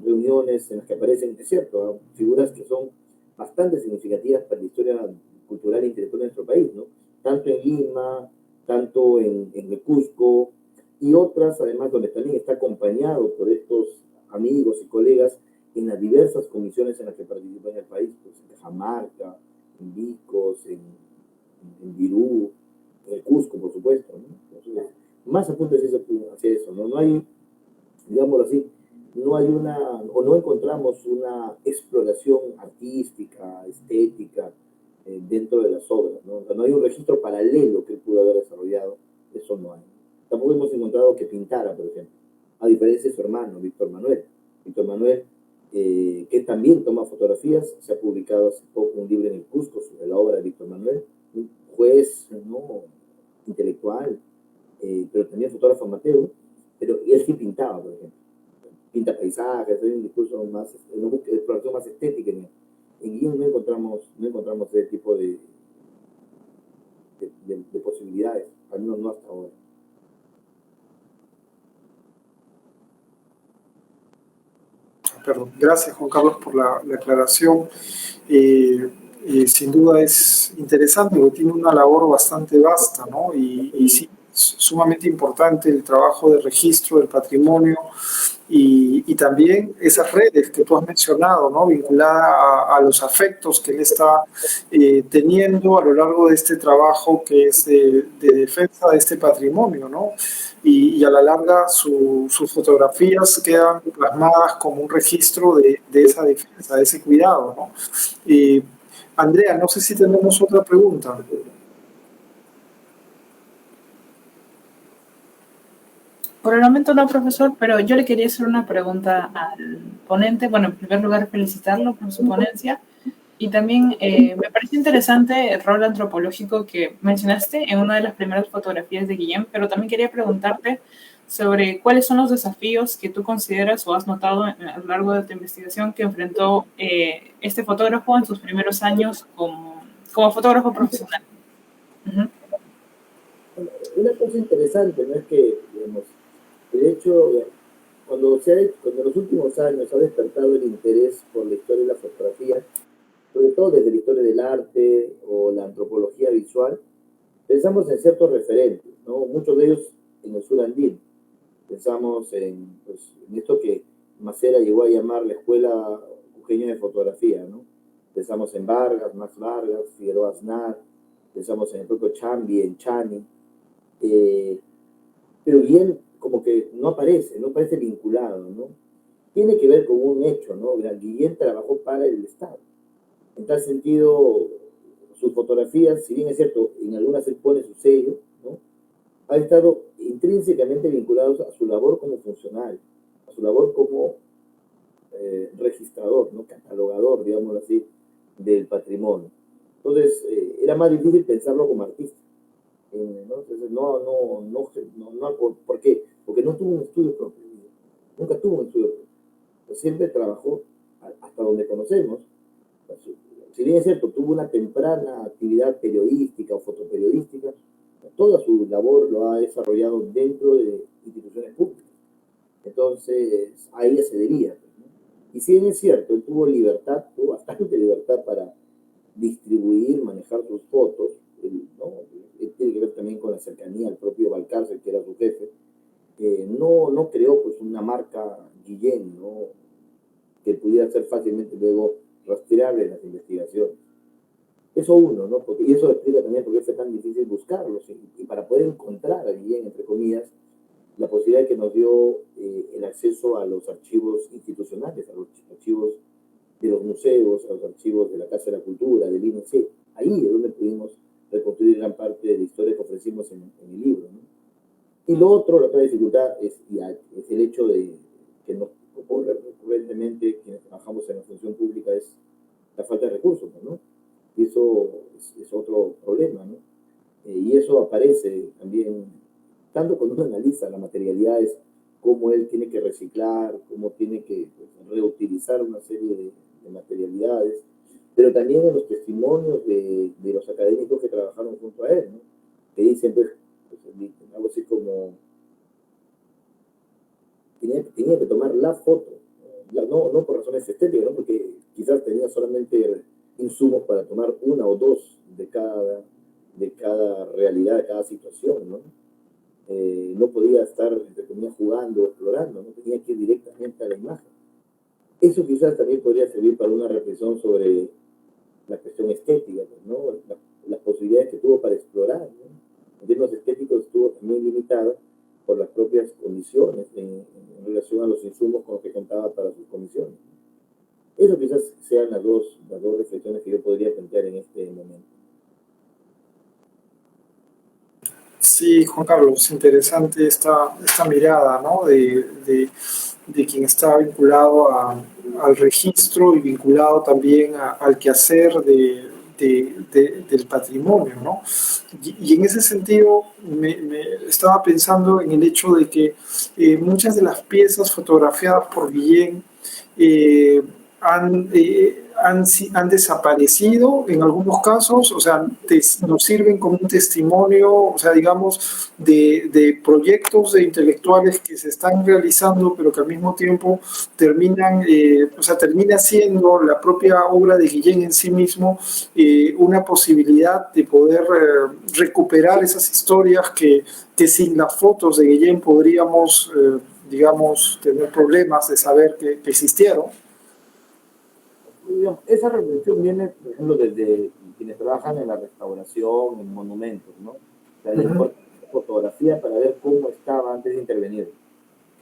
Reuniones en las que aparecen, es cierto, figuras que son bastante significativas para la historia cultural e intelectual de nuestro país, ¿no? Tanto en Lima, tanto en el Cusco, y otras, además, donde también está acompañado por estos amigos y colegas en las diversas comisiones en las que participa en el país, pues en Cajamarca, en Vicos, en Virú, en el Cusco, por supuesto, ¿no? Entonces, más apuntes hacia eso, ¿no? No hay, digámoslo así, no encontramos una exploración artística, estética, dentro de las obras, ¿no? O sea, no hay un registro paralelo que él pudo haber desarrollado, eso no hay. Tampoco hemos encontrado que pintara, por ejemplo, a diferencia de su hermano, Víctor Manuel. Víctor Manuel, que también toma fotografías, se ha publicado hace poco un libro en el Cusco sobre la obra de Víctor Manuel, un juez, ¿no?, intelectual, pero también fotógrafo amateur, pero él sí pintaba, por ejemplo. Pinta paisajes, hay un discurso más, una exploración más estética. En Guillén no encontramos ese tipo de posibilidades, al menos no hasta ahora. Perdón. Gracias, Juan Carlos, por la aclaración. Sin duda es interesante, porque tiene una labor bastante vasta, ¿no? Y sí, es sumamente importante el trabajo de registro del patrimonio y también esas redes que tú has mencionado, ¿no? Vinculadas a los afectos que él está teniendo a lo largo de este trabajo que es de defensa de este patrimonio, ¿no? Y a la larga sus fotografías quedan plasmadas como un registro de esa defensa, de ese cuidado, ¿no? Andrea, no sé si tenemos otra pregunta. Por el momento no, profesor, pero yo le quería hacer una pregunta al ponente. Bueno, en primer lugar, felicitarlo por su ponencia. Y también me parece interesante el rol antropológico que mencionaste en una de las primeras fotografías de Guillem, pero también quería preguntarte sobre cuáles son los desafíos que tú consideras o has notado a lo largo de tu investigación que enfrentó este fotógrafo en sus primeros años como fotógrafo profesional. Una cosa interesante, ¿no? Es que, digamos, de hecho, cuando en los últimos años ha despertado el interés por la historia de la fotografía, sobre todo desde la historia del arte o la antropología visual, pensamos en ciertos referentes, ¿no? Muchos de ellos en el sur andino. Pensamos en esto que Macera llegó a llamar la Escuela Jujeña de Fotografía, ¿no? Pensamos en Vargas, Max Vargas, Figueroa Aznar, pensamos en el propio Chambi, en Chani, pero bien como que no aparece vinculado, ¿no? Tiene que ver con un hecho, ¿no? Guillén trabajó para el Estado. En tal sentido, sus fotografías, si bien es cierto, en algunas él pone su sello, ¿no? Ha estado intrínsecamente vinculados a su labor como funcionario, a su labor como registrador, ¿no? Catalogador, digámoslo así, del patrimonio. Entonces, era más difícil pensarlo como artista. ¿No? Entonces, ¿por qué? Porque no tuvo un estudio propio. Nunca tuvo un estudio propio. Siempre trabajó hasta donde conocemos. Si bien es cierto, tuvo una temprana actividad periodística o fotoperiodística, toda su labor lo ha desarrollado dentro de instituciones públicas. Entonces, a ella se debía, ¿no? Y si bien es cierto, él tuvo bastante libertad para distribuir, manejar sus fotos, ¿no? Tiene que ver también con la cercanía al propio Valcárcel, que era su jefe. No creó pues una marca Guillén, ¿no? Que pudiera ser fácilmente luego rastreable en las investigaciones. Eso uno, ¿no? Y eso explica también por qué fue tan difícil buscarlos y para poder encontrar a Guillén, entre comillas, la posibilidad que nos dio el acceso a los archivos institucionales, a los archivos de los museos, a los archivos de la Casa de la Cultura, del INC. Ahí es donde pudimos reconstruir gran parte de la historia que ofrecimos en el libro, ¿no? Y la otra dificultad es el hecho de que nos ocurre recurrentemente quienes trabajamos en la función pública es la falta de recursos, ¿no? Y eso es otro problema, ¿no? Y eso aparece también, tanto cuando uno analiza las materialidades, cómo él tiene que reciclar, cómo tiene que reutilizar una serie de materialidades, pero también en los testimonios de los académicos que trabajaron junto a él, ¿no? Que dicen, pues algo así como, tenía que tomar la foto, no por razones estéticas, ¿no? Porque quizás tenía solamente insumos para tomar una o dos de cada realidad, de cada situación, ¿no? No podía estar, entre comillas, jugando o explorando, no tenía que ir directamente a la imagen. Eso quizás también podría servir para una reflexión sobre la cuestión estética, ¿no? Las posibilidades que tuvo para explorar, ¿no? En términos estéticos estuvo muy limitado por las propias condiciones en relación a los insumos con los que contaba para sus comisiones. Eso quizás sean las dos reflexiones que yo podría plantear en este momento. Sí, Juan Carlos, interesante esta mirada, ¿no? de quien está vinculado al registro y vinculado también al quehacer del patrimonio, ¿no? Y en ese sentido me estaba pensando en el hecho de que muchas de las piezas fotografiadas por Guillén han desaparecido en algunos casos, o sea, nos sirven como un testimonio, o sea, digamos, de proyectos de intelectuales que se están realizando, pero que al mismo tiempo termina siendo la propia obra de Guillén en sí mismo una posibilidad de poder recuperar esas historias que sin las fotos de Guillén podríamos digamos, tener problemas de saber que existieron. Esa reflexión viene, por ejemplo, desde quienes trabajan en la restauración, en monumentos, ¿no? O sea, la fotografía para ver cómo estaba antes de intervenir.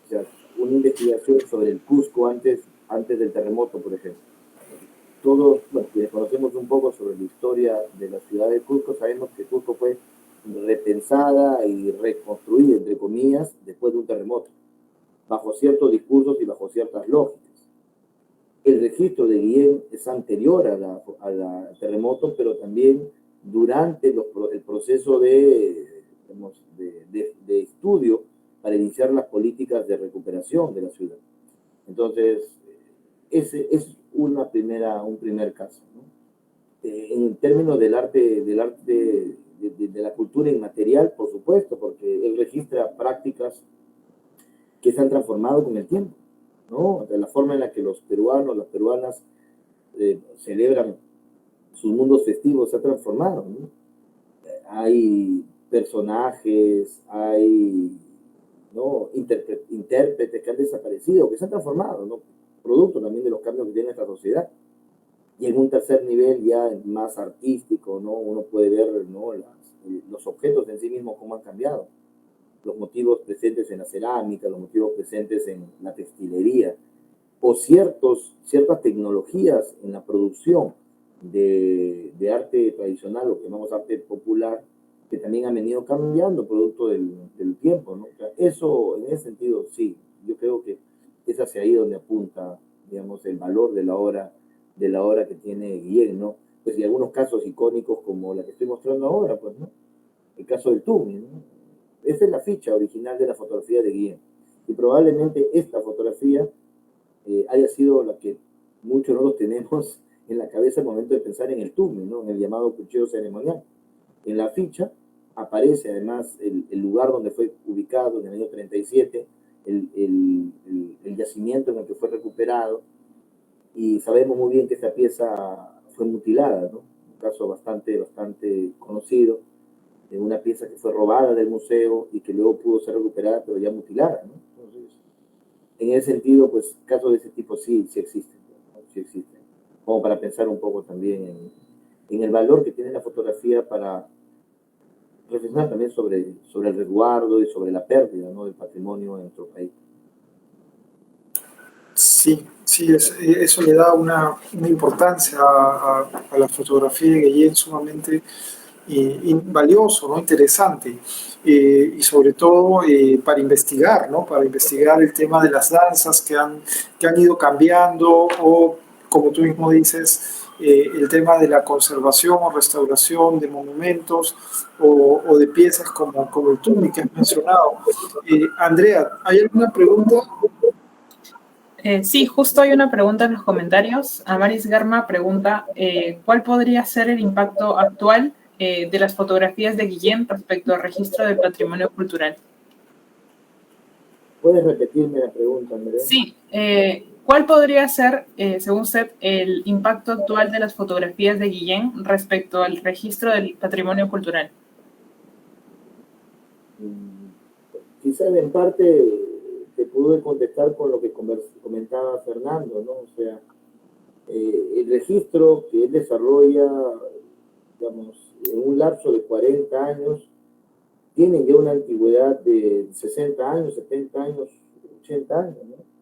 O sea, una investigación sobre el Cusco antes del terremoto, por ejemplo. Todos, bueno, quienes conocemos un poco sobre la historia de la ciudad de Cusco, sabemos que Cusco fue repensada y reconstruida, entre comillas, después de un terremoto, bajo ciertos discursos y bajo ciertas lógicas. El registro de Guillén es anterior al terremoto, pero también durante el proceso de estudio para iniciar las políticas de recuperación de la ciudad. Entonces, ese es un primer caso, ¿no? En términos del arte, de la cultura inmaterial, por supuesto, porque él registra prácticas que se han transformado con el tiempo, ¿no? De la forma en la que los peruanos, las peruanas celebran sus mundos festivos se ha transformado, ¿no? Hay personajes, hay, ¿no?, intérpretes que han desaparecido, que se han transformado, ¿no?, producto también de los cambios que tiene esta sociedad. Y en un tercer nivel ya más artístico, ¿no?, uno puede ver, ¿no?, los objetos en sí mismos cómo han cambiado, los motivos presentes en la cerámica, los motivos presentes en la textilería, o ciertas tecnologías en la producción de arte tradicional, o que llamamos arte popular, que también han venido cambiando producto del tiempo, ¿no? O sea, eso, en ese sentido, sí, yo creo que es hacia ahí donde apunta, digamos, el valor de la obra que tiene Guillén, ¿no? Pues, y algunos casos icónicos como la que estoy mostrando ahora, pues, ¿no? El caso del Tumi, ¿no? Esa es la ficha original de la fotografía de Guillén. Y probablemente esta fotografía haya sido la que muchos de nosotros tenemos en la cabeza al momento de pensar en el Tumi, ¿no?, en el llamado cuchillo ceremonial. En la ficha aparece además el lugar donde fue ubicado en el año 37, el yacimiento en el que fue recuperado, y sabemos muy bien que esta pieza fue mutilada, ¿no? Un caso bastante conocido, de una pieza que fue robada del museo y que luego pudo ser recuperada, pero ya mutilada, ¿no? Entonces, en ese sentido, pues casos de ese tipo sí existen, ¿no? Sí existen. Como para pensar un poco también en el valor que tiene la fotografía para reflexionar también sobre el resguardo y sobre la pérdida, ¿no?, del patrimonio en nuestro país. Sí, eso le da una importancia a la fotografía de Guillén sumamente valioso, ¿no?, interesante, y sobre todo para investigar, ¿no?, para investigar el tema de las danzas que han ido cambiando, o como tú mismo dices, el tema de la conservación o restauración de monumentos o de piezas como el Tumi que has mencionado. Andrea, ¿hay alguna pregunta? Sí, justo hay una pregunta en los comentarios. Amaris Garma pregunta, ¿cuál podría ser el impacto actual de las fotografías de Guillén respecto al registro del patrimonio cultural? ¿Puedes repetirme la pregunta, Andrea? Sí. ¿Cuál podría ser, según usted, el impacto actual de las fotografías de Guillén respecto al registro del patrimonio cultural? Quizás en parte te pude contestar con lo que comentaba Fernando, ¿no? O sea, el registro que él desarrolla, digamos, en un lapso de 40 años, tiene ya una antigüedad de 60 años, 70 años, 80 años, ¿no?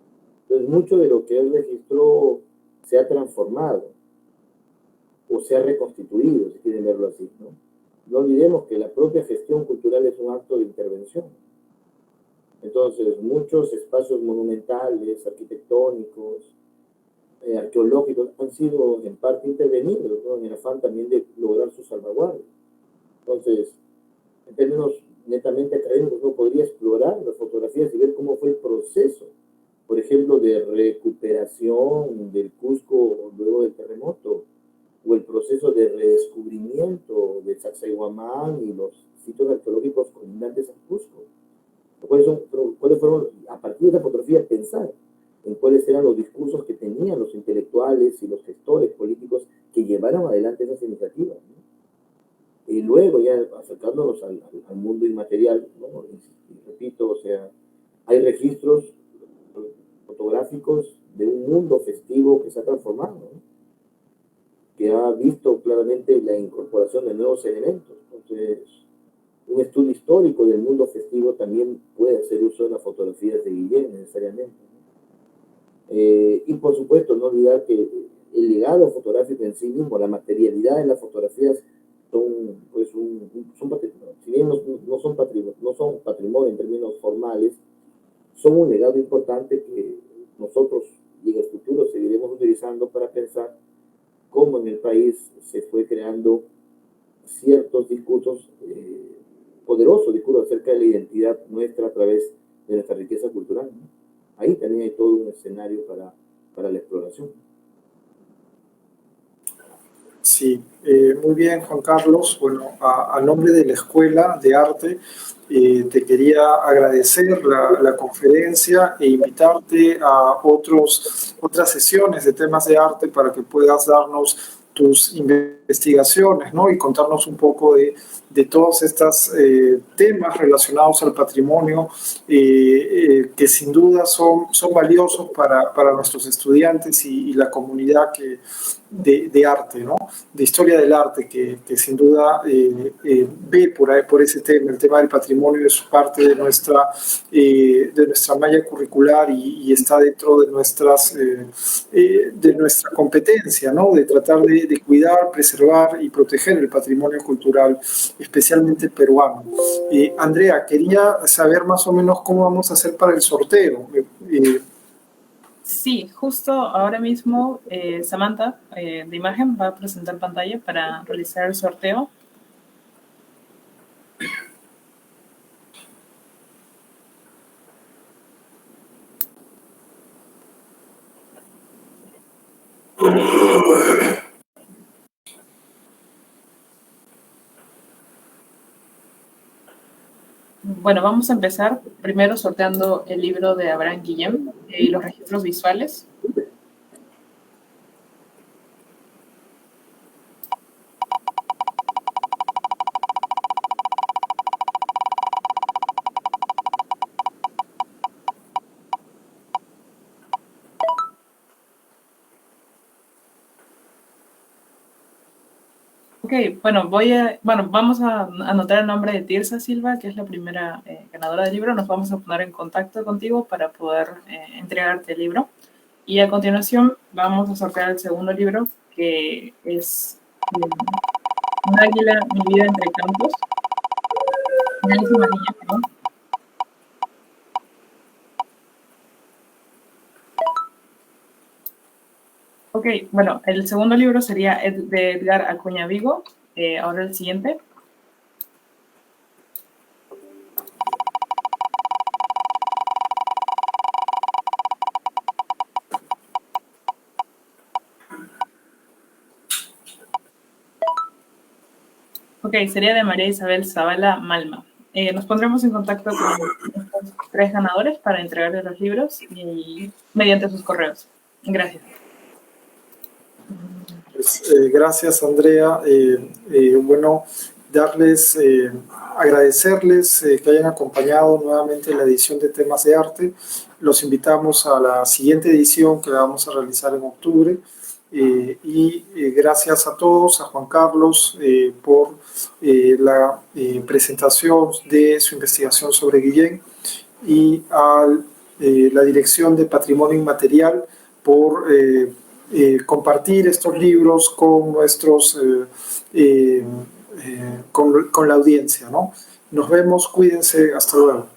Entonces, mucho de lo que él registró se ha transformado o se ha reconstituido, si quieren verlo así, ¿no? No olvidemos que la propia gestión cultural es un acto de intervención. Entonces, muchos espacios monumentales, arquitectónicos, arqueológicos, han sido en parte intervenidos, ¿no?, en el afán también de lograr su salvaguardia. Entonces, en términos netamente académicos, uno podría explorar las fotografías y ver cómo fue el proceso, por ejemplo, de recuperación del Cusco luego del terremoto, o el proceso de redescubrimiento de Sacsayhuamán y los sitios arqueológicos colindantes a Cusco. ¿Cuáles fueron, a partir de esa fotografía, pensar en cuáles eran los discursos que tenían los intelectuales y los gestores políticos que llevaron adelante esas iniciativas, ¿no? Y luego, ya acercándonos al mundo inmaterial, ¿no?, y repito, o sea, Hay registros fotográficos de un mundo festivo que se ha transformado, ¿no? Que ha visto claramente la incorporación de nuevos elementos. Entonces, un estudio histórico del mundo festivo también puede hacer uso de las fotografías de Guillén necesariamente, ¿no? Y por supuesto, no olvidar que el legado fotográfico en sí mismo, la materialidad de las fotografías son, pues, son patrimonio. Si bien no son patrimonio en términos formales, son un legado importante que nosotros y en el futuro seguiremos utilizando para pensar cómo en el país se fue creando ciertos discursos, poderosos discursos acerca de la identidad nuestra a través de nuestra riqueza cultural, ¿no? Ahí también hay todo un escenario para la exploración. Sí, muy bien, Juan Carlos. Bueno, a nombre de la Escuela de Arte, te quería agradecer la conferencia e invitarte a otras sesiones de temas de arte para que puedas darnos tus investigaciones, ¿no? Y contarnos un poco de todos estos temas relacionados al patrimonio que sin duda son valiosos para nuestros estudiantes y la comunidad de arte, ¿no? De historia del arte, que sin duda ve por ese tema. El tema del patrimonio es parte de nuestra malla curricular y está dentro de nuestra competencia, ¿no? De tratar de cuidar, preservar y proteger el patrimonio cultural, especialmente peruano. Andrea, quería saber más o menos cómo vamos a hacer para el sorteo. Sí, justo ahora mismo Samantha de imagen va a presentar pantalla para realizar el sorteo. Bueno, vamos a empezar primero sorteando el libro de Abraham Guillén y los registros visuales. Ok, bueno, vamos a anotar el nombre de Tirsa Silva, que es la primera ganadora del libro. Nos vamos a poner en contacto contigo para poder entregarte el libro. Y a continuación vamos a sortear el segundo libro, que es Un águila, mi vida entre campos. Nelson Manilla, perdón. Ok, bueno, el segundo libro sería de Edgar Acuña Vigo. Ahora el siguiente. Ok, sería de María Isabel Zavala Malma. Nos pondremos en contacto con estos 3 ganadores para entregarles los libros y mediante sus correos. Gracias. Pues, gracias, Andrea. Bueno, agradecerles que hayan acompañado nuevamente la edición de Temas de Arte. Los invitamos a la siguiente edición que la vamos a realizar en octubre. Gracias a todos, a Juan Carlos por la presentación de su investigación sobre Guillén y a la Dirección de Patrimonio Inmaterial por compartir estos libros con con la audiencia, ¿no? Nos vemos, cuídense, hasta luego.